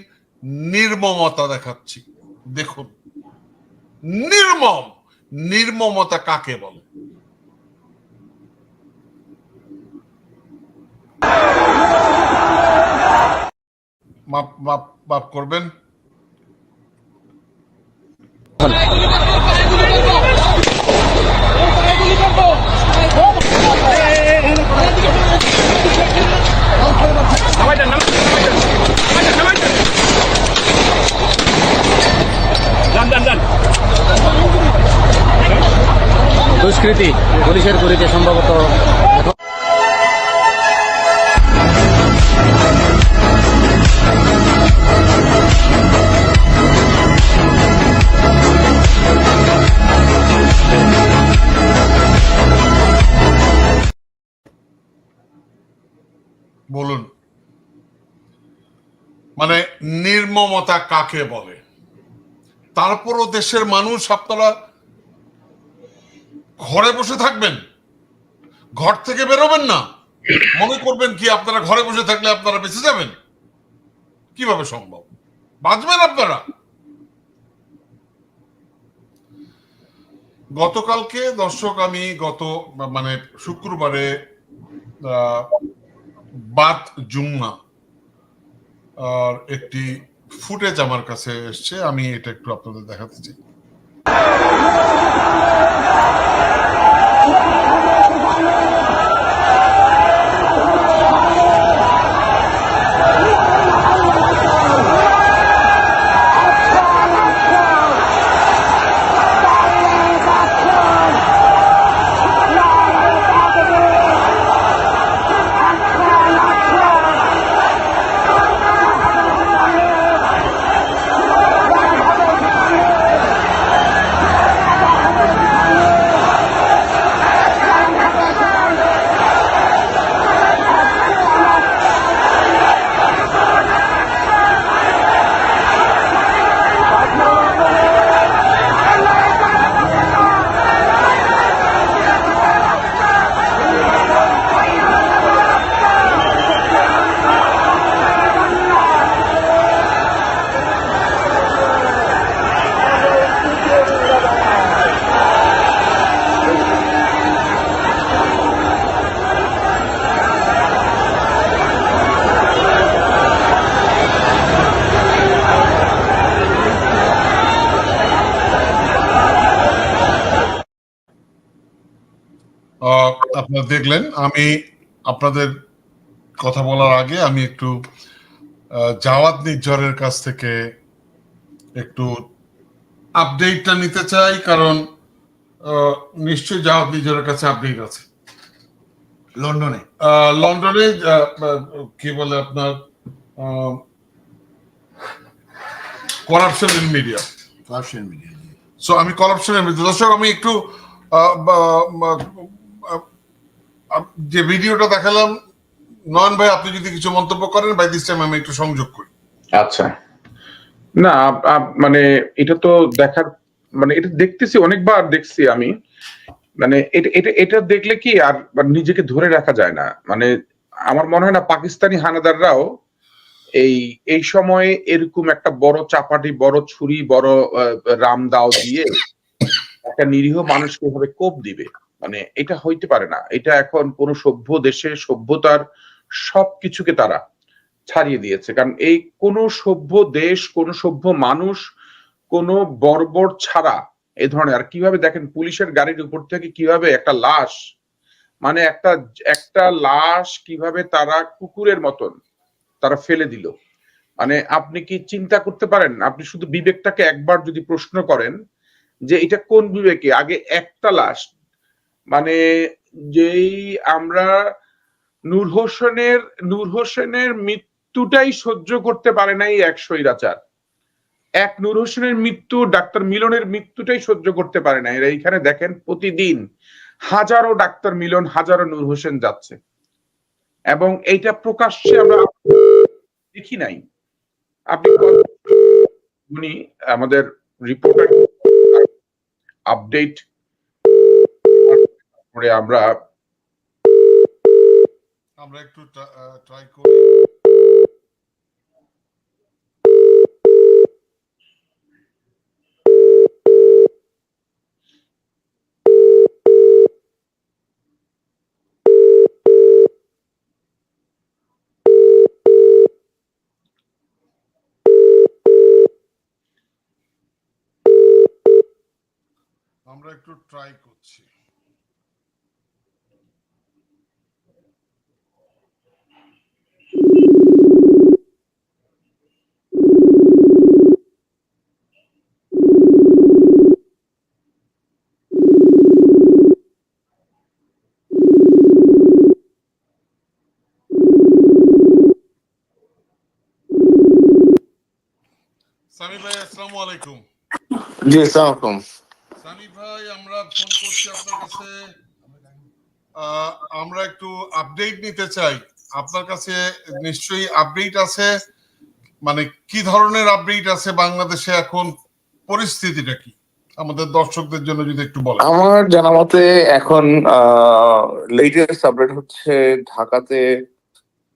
নির্মমতা দেখাচ্ছি, দেখুন নির্মমতা কাকে বলে। মাপ করবেন। দুষ্কৃতী পুলিশের গুলিতে সম্ভবত বলুন, মানে নির্মমতা কাকে বলে? তারপরও দেশের মানুষ আপনারা ঘরে বসে থাকবেন, ঘর থেকে বেরোবেন না? মনে করবেন কি আপনারা ঘরে বসে থাকলে আপনারা বেঁচে যাবেন? কিভাবে সম্ভব? বাঁচবেন আপনারা? গতকালকে দর্শক, আমি মানে শুক্রবারে বাত জুম্মা আর একটি ফুটেজ আমার কাছে এসছে, আমি এটা একটু আপনাদের দেখাতে চাই। আপনারা দেখলেন। আমি আপনাদের কথা বলার আগে আমি একটু জাওয়াদ নিজ্জরের কাছ থেকে একটু আপডেটটা নিতে চাই, কারণ নিশ্চয়ই জাওয়াদ নিজ্জরের কাছে আপডেট আছে। লন্ডনে লন্ডনে কি বলে আপনার corruption in media. Russian media. So আমি করাপশনের বিরুদ্ধে, দর্শক আমি একটু যে ভিডিওটা দেখালাম, নয়ন ভাই আপনি যদি কিছু মন্তব্য করেন, বাই দিস টাইম আমি একটু সংযোগ করি। আচ্ছা, না মানে এটা তো দেখার, মানে এটা দেখতেছি, অনেকবার দেখছি আমি, মানে এটা দেখলে কি আর নিজেকে ধরে রাখা যায় না। মানে আমার মনে হয় না পাকিস্তানি হানাদাররাও এই সময়ে এরকম একটা বড় চাপাটি, বড় ছুরি, বড় রামদাও দিয়ে একটা নিরীহ মানুষকে এভাবে কোপ দিবে। মানে এটা হইতে পারে না। এটা এখন কোন সভ্য দেশে সভ্যতার সবকিছুকে তারা ছাড়িয়ে দিয়েছে। কারণ এই কোন সভ্য দেশ, কোন সভ্য মানুষ কোন বর্বর ছাড়া এই ধরনের, আর কিভাবে দেখেন পুলিশের গাড়ির উপর থেকে কিভাবে একটা লাশ, মানে একটা লাশ কিভাবে তারা কুকুরের মতন তারা ফেলে দিল। মানে আপনি কি চিন্তা করতে পারেন? আপনি শুধু বিবেকটাকে একবার যদি প্রশ্ন করেন যে এটা কোন বিবেকে আগে একটা লাশ, মানে যেই আমরা নূর হোসেনের মৃত্যুটাই সহ্য করতে পারে নাই এক স্বৈরাচার, এক নূর হোসেনের মৃত্যু, ডাক্তার মিলনের মৃত্যুটাই সহ্য করতে পারে না। এরা এইখানে দেখেন প্রতিদিন হাজারো ডাক্তার মিলন, হাজারো নূর হোসেন যাচ্ছে, এবং এইটা প্রকাশ্যে আমরা দেখি নাই। আপনি উনি আমাদের রিপোর্টার আপডেট করে আমরা একটু ট্রাই করি। আমরা একটু ট্রাই করছি। সামি ভাই আসসালামু আলাইকুম। জি, আসসালামু আলাইকুম। সামি ভাই আমরা ফোন করছি আপনার কাছে, আমরা একটু আপডেট নিতে চাই। আপনার কাছে নিশ্চয়ই আপডেট আছে, মানে কি ধরনের আপডেট আছে বাংলাদেশে এখন, পরিস্থিতিটা কি আমাদের দর্শকদের জন্য যদি একটু বলেন। আমার জানা মতে এখন লেটেস্ট আপডেট হচ্ছে ঢাকাতে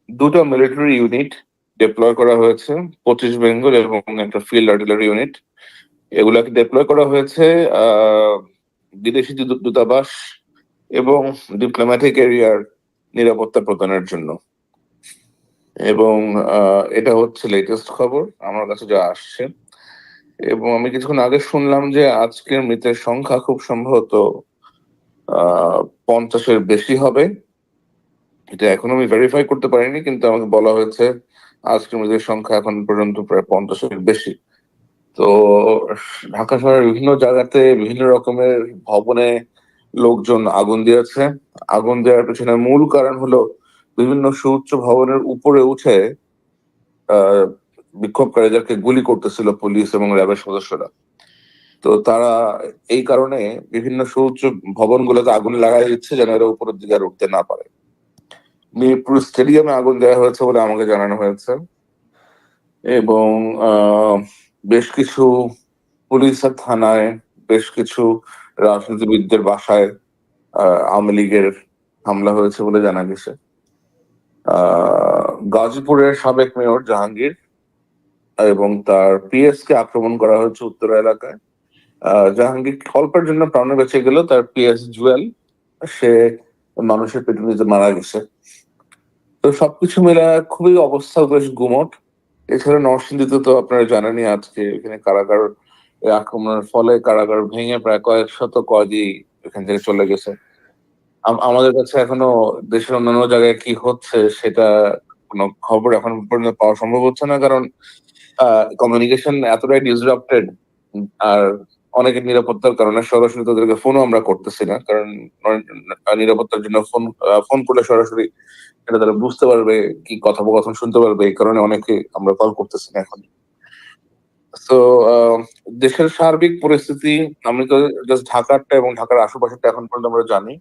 দুটো মিলিটারি ইউনিট ডিপ্লয় করা হয়েছে, 25 বেঙ্গল এবং একটা ফিল্ড আর্টিলারি ইউনিট। এগুলাকে ডিপ্লয় করা হয়েছে বিদেশি দূতাবাস এবং ডিপ্লোম্যাটিক এরিয়ার নিরাপত্তা প্রদানের জন্য। এবং এটা হচ্ছে লেটেস্ট খবর আমার কাছে যা আসছে। এবং আমি কিছুক্ষণ আগে শুনলাম যে আজকের মৃতের সংখ্যা খুব সম্ভবত 50-এর বেশি হবে। এটা এখনো আমি ভেরিফাই করতে পারিনি, কিন্তু আমাকে বলা হয়েছে আজকের মৃতের সংখ্যা এখন পর্যন্ত প্রায় 50-এর বেশি। তো ঢাকা শহরের বিভিন্ন জায়গাতে বিভিন্ন রকমের ভবনে লোকজন আগুন দিয়েছে। আগুন দেওয়ার পেছনে মূল কারণ হলো বিভিন্ন সুউচ্চ ভবনের উপরে উঠে বিক্ষোভকারীদেরকে গুলি করতেছিল পুলিশ এবং র্যাবের সদস্যরা। তো তারা এই কারণে বিভিন্ন সুউচ্চ ভবনগুলোতে আগুন লাগাই দিচ্ছে যেন এরা উপরের দিকে আর উঠতে না পারে। মিরপুর স্টেডিয়ামে আগুন দেওয়া হয়েছে বলে আমাকে জানানো হয়েছে। এবং বেশ কিছু পুলিশের থানায়, বেশ কিছু রাজনীতিবিদদের বাসায় আওয়ামী লীগের হামলা হয়েছে বলে জানা গেছে। গাজীপুরের সাবেক মেয়র জাহাঙ্গীর এবং তার পিএস কে আক্রমণ করা হয়েছে উত্তরা এলাকায়। জাহাঙ্গীর অল্পের জন্য প্রাণে বেঁচে গেল, তার পিএস জুয়েল সে মানুষের পিটুনিতে মারা গেছে। তো সবকিছু মিলে খুবই অবস্থা বেশ গুমট। এছাড়া নরসিংদীতে তো আপনারা জানেনই আজকে এখানে কারাগার আক্রমণের ফলে কারাগার ভেঙে প্রায় কয়েক শত কয়েদি এখান থেকে চলে গেছে। আমাদের কাছে এখনো দেশের অন্যান্য জায়গায় কি হচ্ছে সেটা কোনো খবর এখন পর্যন্ত পাওয়া সম্ভব হচ্ছে না, কারণ কমিউনিকেশন এতটাই ডিসরাপ্টেড। আর অনেকের নিরাপত্তার কারণে সরাসরি তাদেরকে ফোনও আমরা করতেছি না, কারণ নিরাপত্তার জন্য ফোন করলে সরাসরি এটা তারা বুঝতে পারবে, কি কথোপকথন শুনতে পারবে, এই কারণে অনেকে আমরা কল করতেছি না এখন। তো দেশের সার্বিক পরিস্থিতি, আমি তো জাস্ট ঢাকারটা এবং ঢাকার আশেপাশেটা এখন পর্যন্ত আমরা জানি,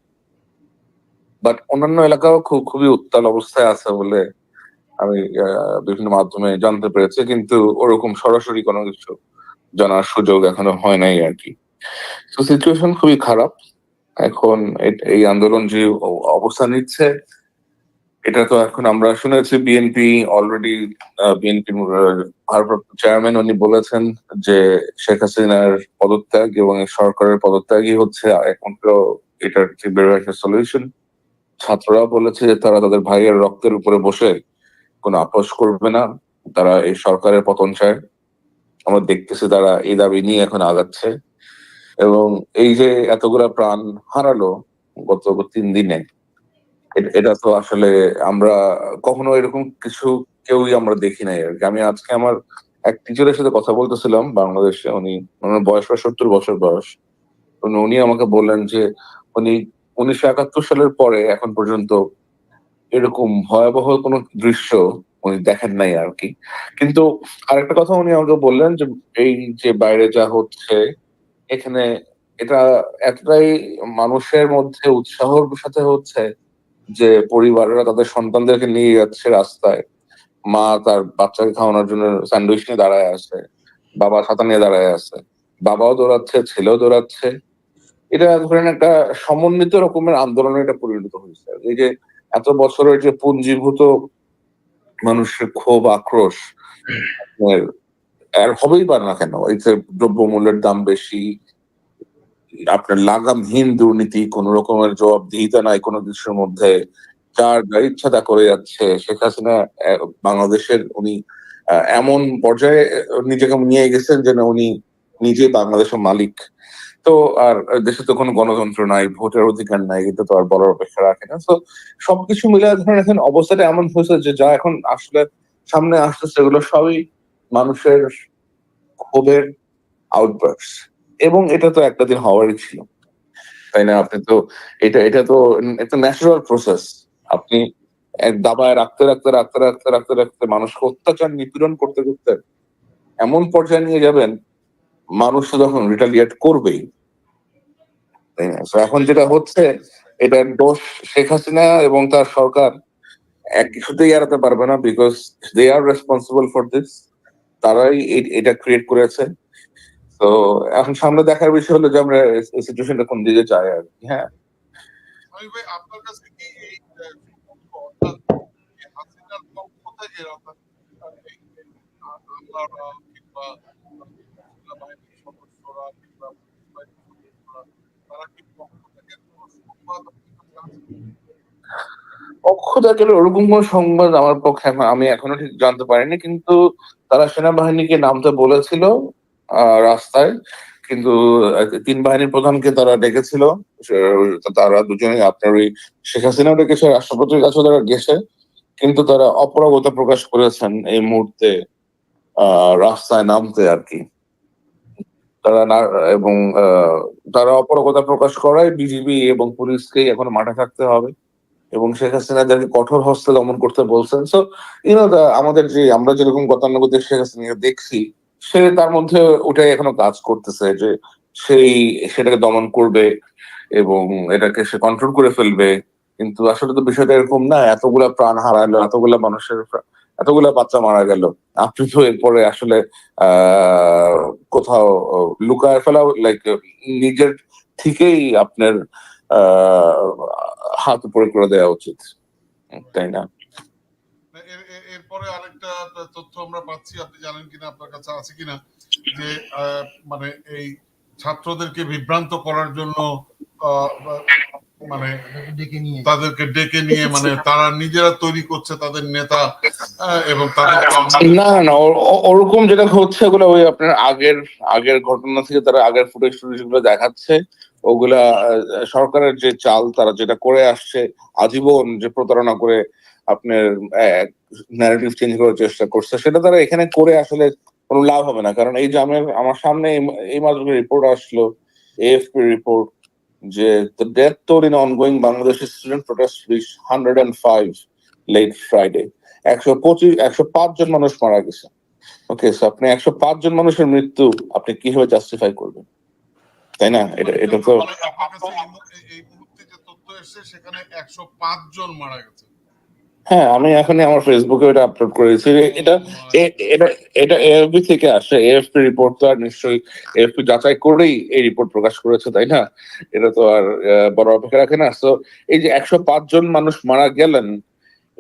বাট অন্যান্য এলাকাও খুবই উত্তাল অবস্থায় আছে বলে আমি বিভিন্ন মাধ্যমে জানতে পেরেছি, কিন্তু ওরকম সরাসরি কোনো কিছু জানার সুযোগ এখনো হয় নাই আর কি। তো সিচুয়েশন খুবই খারাপ এখন। এই আন্দোলন যে অবস্থা নিচ্ছে, এটা তো এখন আমরা শুনেছি বিএনপি অলরেডি, বিএনপির ভারপ্রাপ্ত চেয়ারম্যান উনি বলেছেন যে শেখ হাসিনার পদত্যাগ এবং এই সরকারের পদত্যাগই হচ্ছে একমাত্র এটার যে বের একটা সলিউশন। ছাত্ররা বলেছে যে তারা তাদের ভাইয়ের রক্তের উপরে বসে কোনো আপোষ করবে না, তারা এই সরকারের পতন চায়। আমরা দেখতেছি তারা এই দাবি নিয়ে এখন আগাচ্ছে, এবং এই যে এতগুলা প্রাণ হারালো গত 3 দিনে, এটা তো আসলে আমরা কখনো এরকম কিছু কেউই আমরা দেখি নাই আর কি। আমি আজকে আমার এক টিচারের সাথে কথা বলতেছিলাম বাংলাদেশে, ওনার বয়স প্রায় 70 বছর বয়স। উনি আমাকে বললেন যে উনি 1971 সালের পরে এখন পর্যন্ত এরকম ভয়াবহ কোনো দৃশ্য উনি দেখেন নাই আর কি। কিন্তু আরেকটা কথা উনি আমাকে বললেন যে এই যে বাইরে যা হচ্ছে এখানে, এটা এতটাই মানুষের মধ্যে উৎসাহর সাথে হচ্ছে যে পরিবারেরা তাদের সন্তানদেরকে নিয়ে যাচ্ছে রাস্তায়, মা তার বাচ্চাকে খাওয়ানোর জন্য স্যান্ডউইচ নিয়ে দাঁড়ায় আছে, বাবা ছাতা নিয়ে দাঁড়ায় আছে, বাবাও দৌড়াচ্ছে, ছেলেও দৌড়াচ্ছে। এটা ধরেন একটা সমন্বিত রকমের আন্দোলনে এটা পরিণত হয়েছে। এই যে এত বছরের যে পুঞ্জীভূত মানুষের ক্ষোভ আক্রোশ, আর হবেই পারে না কেন, এই যে দ্রব্যমূল্যের দাম বেশি, আপনার লাগামহীন দুর্নীতি, কোন রকমের জবাবদিহিতা নাই কোনো কিছুর মধ্যে, যার যা ইচ্ছা তা করে যাচ্ছে শেখ হাসিনা। বাংলাদেশের উনি এমন পর্যায়ে নিজেকে নিয়ে গেছেন যেন উনি নিজে বাংলাদেশের মালিক। তো আর দেশে তো কোনো গণতন্ত্র নাই, ভোটের অধিকার নাই, এটা তো আর বলার অপেক্ষা রাখে না। তো সবকিছু মিলে ধরেন এখন অবস্থাটা এমন হয়েছে যে যা এখন আসলে সামনে আসতেছে এগুলো সবই মানুষের ক্ষোভের আউটবার্স, এবং এটা তো একটা দিন হওয়ারই ছিল, তাই না? আপনি তো এটা তো একটা ন্যাচারাল প্রসেস। আপনি এক দাবায় রাখতে রাখতে রাখতে রাখতে রাখতে রাখতে মানুষকে অত্যাচার নিপীড়ন করতে করতে এমন পর্যায়ে নিয়ে যাবেন, মানুষ তো তখন রিটালিয়েট করবেই, তাই না? তো এখন যেটা হচ্ছে, এটার দোষ শেখ হাসিনা এবং তার সরকার এক কিছুতেই এড়াতে পারবে না, because they are responsible for this. তারাই এটা ক্রিয়েট করেছে। তো এখন সামনে দেখার বিষয় হলো যে আমরা এই সিচুয়েশনটা কোন দিকে যাই আর কি। হ্যাঁ, আমি ভাই আপনার কাছে কি এই অর্থাৎ হাসিনার পক্ষ থেকে অর্থাৎ আমলারা কিংবা সেনাবাহিনীর সদস্যরা কিংবা পুলিশ বাহিনীর সদস্যরা, তারা কি পক্ষ থেকে কোনো সংবাদ আপনার কাছে আছে? পক্ষ থেকে ওরকম কোন সংবাদ আমার পক্ষে আমি এখনো ঠিক জানতে পারিনি, কিন্তু তারা সেনাবাহিনীকে নামতে বলেছিল রাস্তায়, কিন্তু 3 বাহিনীর প্রধানকে তারা ডেকেছিল। তারা দুজনেই আপনার ওই শেখ হাসিনাও ডেকেছে, রাষ্ট্রপতির কাছেও তারা গেছে, কিন্তু তারা অপারগতা প্রকাশ করেছেন এই মুহূর্তে রাস্তায় নামতে আর কি। তারা না, এবং তারা অপারগতা প্রকাশ করায় বিজিবি এবং পুলিশকেই এখন মাঠে থাকতে হবে, এবং শেখ হাসিনা যাকে কঠোর হস্তে দমন করতে বলছেন। সো আমাদের যে আমরা যেরকম গতানুগতিক শেখ হাসিনাকে দেখছি, সে তার মধ্যে ওটাই এখনো কাজ করতেছে যে সেটাকে দমন করবে এবং এটাকে সে কন্ট্রোল করে ফেলবে। কিন্তু আসলে তো বিষয়টা এরকম না। এতগুলা প্রাণ হারালো, এতগুলা বাচ্চা মারা গেল, আপনি তো এরপরে আসলে কোথাও লুকায় ফেলা, লাইক নিজের থেকেই আপনার হাত উপরে করে দেওয়া উচিত, তাই না? এরপরে আরেকটা তথ্য আমরা পাচ্ছি, আপনি জানেন কিনা, আপনার কাছে আছে কিনা, যে মানে এই ছাত্রদেরকে বিভ্রান্ত করার জন্য মানে তাদেরকে ডেকে নিয়ে মানে তারা নিজেরা তৈরি করছে তাদের নেতা, এবং তাদের না না, ওরকম যেটা হচ্ছে ওগুলো ওই আপনার আগের ঘটনা থেকে তারা আগের ফুটেজ গুলো দেখাচ্ছে। ওগুলা সরকারের যে চাল তারা যেটা করে আসছে আজীবন যে প্রতারণা করে আপনার ন্যারেটিভ চেঞ্জ করার চেষ্টা করছে, সেটা তারা এখানে করে আসলে কোনো লাভ হবে না। কারণ এই যে আমার সামনে এই মাত্র রিপোর্ট আসলো, AFP রিপোর্ট, যে the death toll in ongoing Bangladeshi student protest reached 105 late Friday. 105 জন মানুষ মারা গেছে। ওকে, সো আপনি 105 জন মানুষের মৃত্যু আপনি কিভাবে জাস্টিফাই করবেন, তাই না? এটা তো মানে আপনার কাছে এই মুহূর্তে যে তথ্য এসেছে সেখানে 105 জন মারা গেছে। হ্যাঁ, আমি এখনই আমার ফেসবুকে এটা আপলোড করেছি। এটা এটা এটা AFP থেকে আসে। AFP রিপোর্ট তো আর নিশ্চয়ই AFP যাচাই করেই এই রিপোর্ট প্রকাশ করেছে, তাই না? এটা তো আর বড় অপেক্ষা রাখে না। তো এই যে 105 জন মানুষ মারা গেলেন,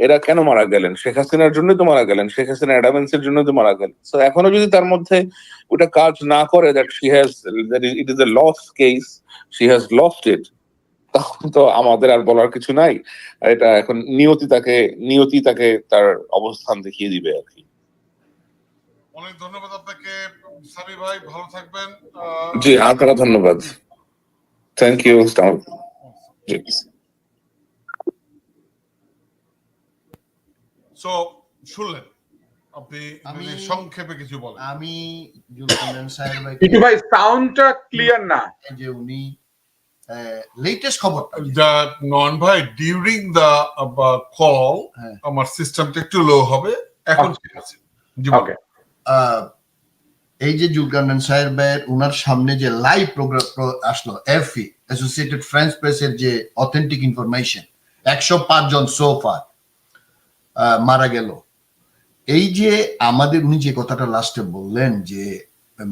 এরা কেন মারা গেলেন? শেখ হাসিনার জন্যই তো মারা গেলেন, শেখ হাসিনা অ্যাডামেন্সের জন্য তো মারা গেলেন। তো এখনো যদি তার মধ্যে ওটা কাজ না করে, that it is a loss case, she has lost it, তখন তো আমাদের আর বলার কিছু নাই। এটা এখন নিয়তি তাকে তার অবস্থান দেখিয়ে দিবে আর কি। অনেক ধন্যবাদ আপনাকে সাবি ভাই, ভালো থাকবেন। জি, আপনারা ধন্যবাদ। Thank you. সো শুনলেন আপনি যদি সংক্ষেপে কিছু বলেন। আমি জুলকারনাইন সাহেব ভাই টিটু ভাই সাউন্ডটা ক্লিয়ার না, যে উনি লেটেস্ট খবরটা নন ভাই ডিউরিং দা কল হ্যাঁ। আমার সিস্টেমটা একটু লো হবে, এখন ঠিক আছে। জি ওকে। এই যে জুলকারনাইন সাহেবের উনার সামনে যে লাইভ প্রোগ্রাম আসলো, এফি অ্যাসোসিয়েটেড ফ্রেঞ্চ প্রেসের যে অথেন্টিক ইনফরমেশন, 105 জন সোফার মারা গেল। এই যে আমাদের উনি যে কথাটা লাস্টে বললেন যে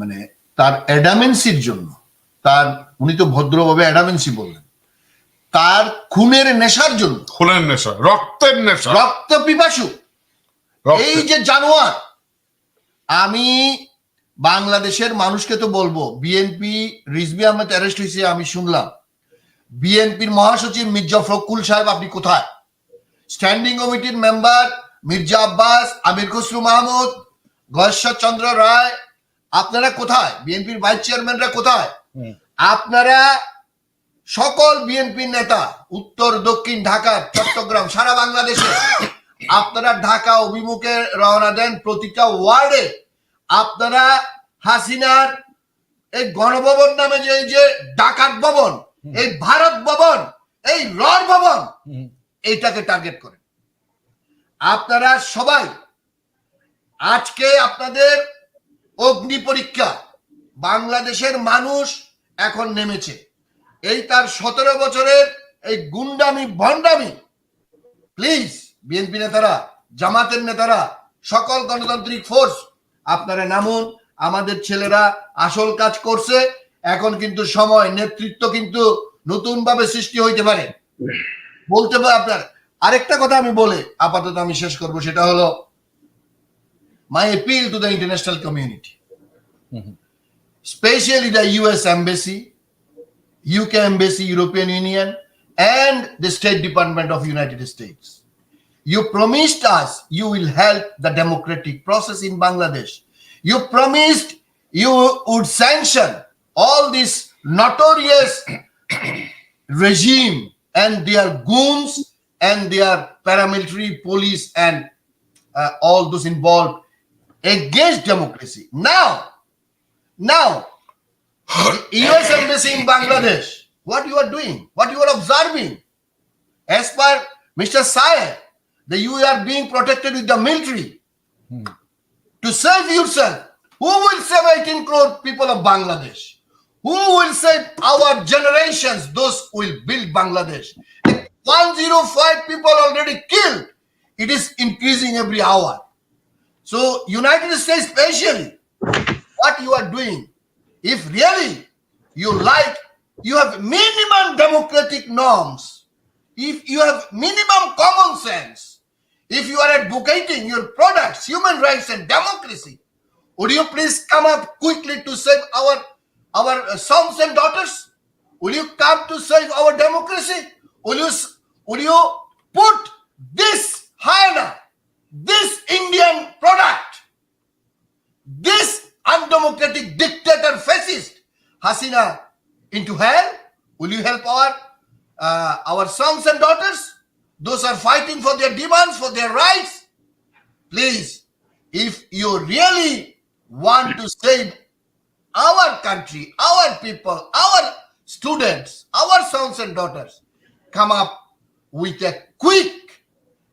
মানে তার অ্যাডামেন্সির জন্য, তার উনি তো ভদ্রভাবে অ্যাডামেন্সি বললেন, তার খুনের নেশার জন্য, খুনের নেশা, রক্তের নেশা, রক্ত পিপাসু এই যে জানোয়ার। আমি বাংলাদেশের মানুষকে তো বলবো, বিএনপি রিজভী আহমেদ অ্যারেস্ট হয়েছে, আমি শুনলাম। বিএনপির মহাসচিব মির্জা ফখরুল সাহেব আপনি কোথায়? স্ট্যান্ডিং কমিটির মেম্বার মির্জা আব্বাস, আমির খসরু মাহমুদ, গয়েশ্বর চন্দ্র রায়, আপনারা কোথায়? বিএনপির ভাইস চেয়ারম্যানরা কোথায়? আপনারা সকল বিএনপি নেতা উত্তর দক্ষিণ ঢাকা চট্টগ্রাম সারা বাংলাদেশে আপনারা ঢাকা অভিমুখে রওনা দেন। প্রতিটা ওয়ার্ডে আপনারা হাসিনার এই গণভবন নামে যে ডাকাত ভবন, এই ভারত ভবন, এই রড ভবন, এইটাকে টার্গেট করেন। আপনারা সবাই আজকে আপনাদের অগ্নি পরীক্ষা, বাংলাদেশের মানুষ এখন নেমেছে। এই তার 17 বছরের এই গুন্ডামি ভণ্ডামি, প্লিজ বিএনপি নেতারা, জামাতের নেতারা, সকল গণতান্ত্রিক ফোর্স আপনারা নামুন। আমাদের ছেলেরা আসল কাজ করছে, এখন কিন্তু সময়, নেতৃত্ব কিন্তু নতুন ভাবে সৃষ্টি হইতে পারে, বলতে পারে আপনার। আরেকটা কথা আমি বলে আপাতত আমি শেষ করব, সেটা হলো my appeal to the international community, specially the US Embassy, UK Embassy, European Union, and the State Department of United States. You promised us you will help the democratic process in Bangladesh. You promised you would sanction all this notorious regime and their goons and their paramilitary police and all those involved against democracy. Now, US Embassy in Bangladesh, what you are doing, what you are observing, as per Mr. Sayer, that you are being protected with the military to save yourself. Who will save 18 crore people of Bangladesh? Who will save our generations, those who will build Bangladesh? 105 people already killed. It is increasing every hour. So United States especially, what you are doing, if really you like, you have minimum democratic norms, if you have minimum common sense, if you are advocating your products, human rights and democracy, would you please come up quickly to save our sons and daughters? Will you come to save our democracy? Will you put this hyena, this Indian product, this undemocratic dictator fascist Hasina into hell? Will you help our sons and daughters? Those are fighting for their demands, for their rights. Please, if you really want to save our country, our people, our students, our sons and daughters, come up with a quick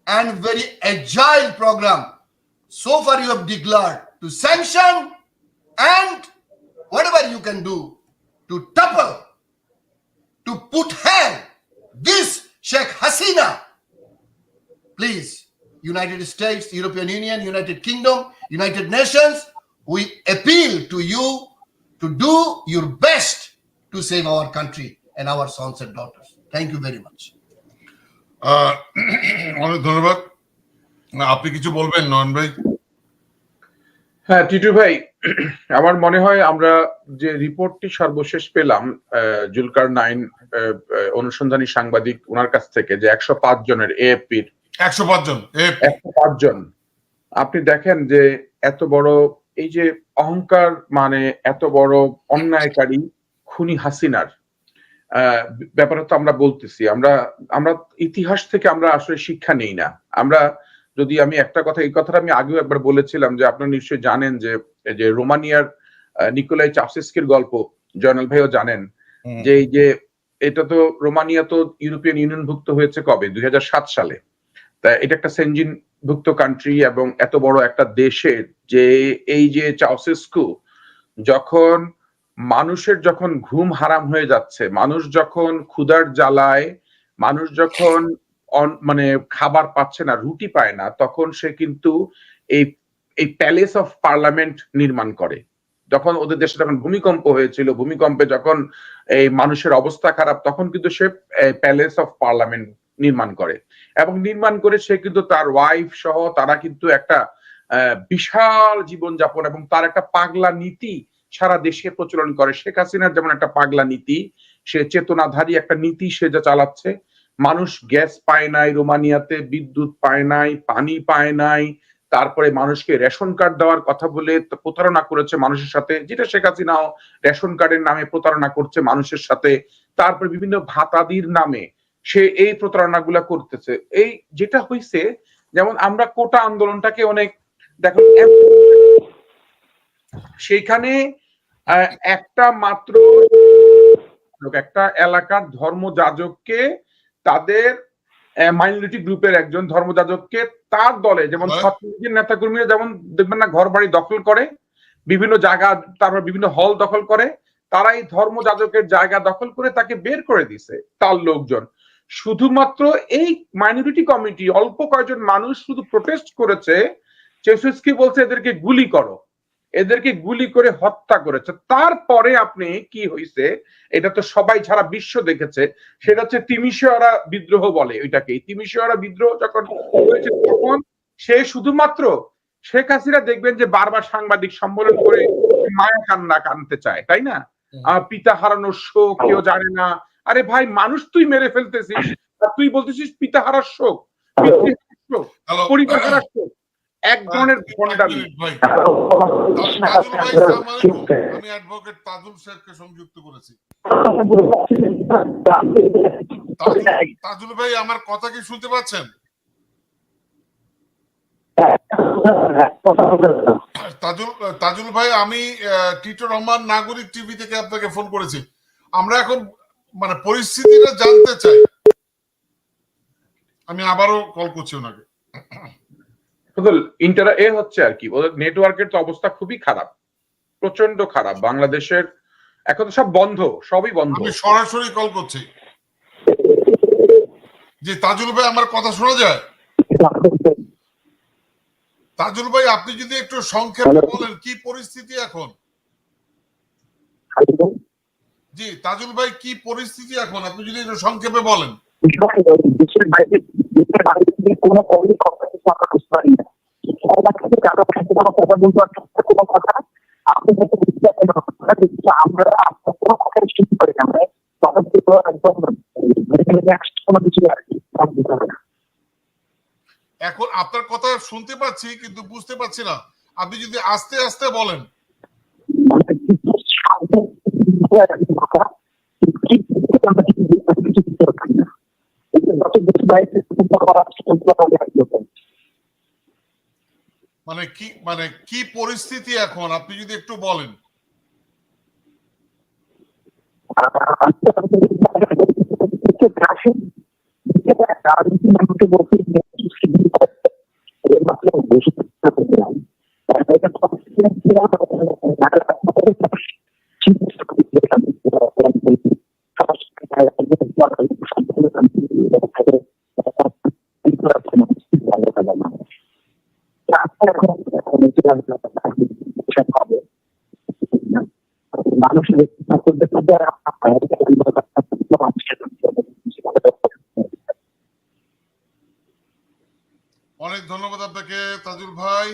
and very agile program. So far you have declared to sanction and whatever you can do to topple, to put hell this Sheikh Hasina. Please, United States, European Union, United Kingdom, United Nations, we appeal to you to do your best to save our country and our sons and daughters. Thank you very much. অনেক ধন্যবাদ। আপনি কিছু বলবেন নয়ন ভাই? হ্যাঁ টিটু ভাই, আমার মনে হয় আমরা যে রিপোর্টটি সর্বশেষ পেলাম জুলকার 9 অনুসন্ধানী সাংবাদিক ওনার কাছ থেকে, যে 105 জনের এএফপির 105 জন 105 জন, আপনি দেখেন যে এত বড় এই যে অহংকার, মানে এত বড় অন্যায়কারী খুনি হাসিনার ব্যাপারে তো আমরা বলতেছি, আমরা ইতিহাস থেকে আমরা আসলে শিক্ষা নেই না। আমরা যদি আমি একটা কথা, এই কথাটা আমি আগেও একবার বলেছিলাম যে আপনারা নিশ্চয়ই জানেন যে রোমানিয়ার নিকোলাই চাউসেস্কির গল্প জয়নাল ভাইও জানেন, যে এই যে এটা তো রোমানিয়া তো ইউরোপিয়ান ইউনিয়নভুক্ত হয়েছে কবে, 2007 সালে। তা এটা একটা সেনজিন ভুক্ত কান্ট্রি এবং এত বড় একটা দেশের যে এই যে চাউসেস্কু যখন মানুষের যখন ঘুম হারাম হয়ে যাচ্ছে, মানুষ যখন ক্ষুধার জ্বালায়, মানুষ যখন মানে খাবার পাচ্ছে না, রুটি পায় না, তখন সে কিন্তু এই প্যালেস অফ পার্লামেন্ট নির্মাণ করে। যখন ওদের দেশে যখন ভূমিকম্প হয়েছিল, ভূমিকম্পে যখন এই মানুষের অবস্থা খারাপ, তখন কিন্তু সে প্যালেস অফ পার্লামেন্ট নির্মাণ করে, এবং নির্মাণ করে সে কিন্তু তার ওয়াইফ সহ তারা কিন্তু একটা বিশাল জীবনযাপন, এবং তার একটা পাগলা নীতি সারা দেশে প্রচলন করে। শেখ হাসিনার যেমন একটা পাগলা নীতি, সে চেতনাধারী একটা নীতি সে যা চালাচ্ছে। মানুষ গ্যাস পায় নাই রোমানিয়াতে, বিদ্যুৎ পায় নাই, পানি পায় নাই, তারপরে মানুষকে রেশন কার্ড দেওয়ার কথা বলে প্রতারণা করেছে মানুষের সাথে, যেটা শেখ হাসিনাও রেশন কার্ডের নামে প্রতারণা করছে মানুষের সাথে। তারপরে বিভিন্ন ভাতাদির নামে সে এই প্রতারণাগুলা করতেছে। এই যেটা হইছে, যেমন আমরা কোটা আন্দোলনটাকে অনেক দেখো, সেইখানে একটা মাত্র একটা এলাকার ধর্মযাজককে, তাদের মাইনরিটি গ্রুপের একজন ধর্মযাজককে তার দলে, যেমন ছাত্রলীগের নেতাকর্মীরা যেমন দেখবেন না ঘর বাড়ি দখল করে, বিভিন্ন জায়গা, তারপর বিভিন্ন হল দখল করে, তারা এই ধর্মযাজকের জায়গা দখল করে তাকে বের করে দিছে তার লোকজন। শুধুমাত্র এই মাইনরিটি কমিটি অল্প কয়েকজন মানুষ শুধু প্রোটেস্ট করেছে, চেসুস্কি বলছে এদেরকে গুলি করো, এদেরকে গুলি করে হত্যা করেছে। তারপরে আপনি কি হইছে, এটা তো সবাই সারা বিশ্ব দেখেছে, সেটা হচ্ছে তিমিশিওয়ারা বিদ্রোহ বলে ওইটাকে। তিমিশিওয়ারা বিদ্রোহ যখন হয়েছে, তখন সে শুধুমাত্র শেখ হাসিনা দেখবেন যে বারবার সাংবাদিক সম্মেলন করে মায়া কান্না কানতে চায়, তাই না? পিতা হারানোর শোক কেউ জানে না। আরে ভাই, মানুষ তুই মেরে ফেলতেছিস আর তুই বলতেছিস পিতা হারার শোক, পরিবার হারার শোক। এক ধরনের ভণ্ডামি। আমি অ্যাডভোকেট তাজুল শেখকে সংযুক্ত করেছি। তাজুল ভাই, আমার কথা কি শুনতে পাচ্ছেন? তাজুল ভাই, আমি টিটো রহমান নাগরিক টিভি থেকে আপনাকে ফোন করেছি। আমরা এখন মানে পরিস্থিতিটা জানতে চাই। আমি আবারও কল করছি ওনাকে। হচ্ছে আর কি, ওদের নেটওয়ার্কের তো অবস্থা খুবই খারাপ, প্রচন্ড খারাপ। বাংলাদেশের এখন তো সব বন্ধ, সবই বন্ধ। আমি সরাসরি কল করছি। জি তাজুল ভাই, আমার কথা শোনা যায়? তাজুল ভাই, আপনি যদি একটু সংক্ষেপে বলেন কি পরিস্থিতি এখন? জি তাজুল ভাই, কি পরিস্থিতি এখন, আপনি যদি একটু সংক্ষেপে বলেন। এখন আপনার কথা শুনতে পাচ্ছি কিন্তু বুঝতে পারছি না, আপনি যদি আস্তে আস্তে বলেন। আমরা কিছু করতে পারি না। গত 22 মানে কি পরিস্থিতি এখন আপনি যদি একটু বলেন। মানুষের অনেক ধন্যবাদ আপনাকে তাজুল ভাই।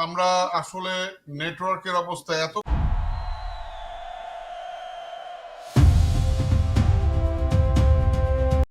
আমরা আসলে নেটওয়ার্কের অবস্থা এত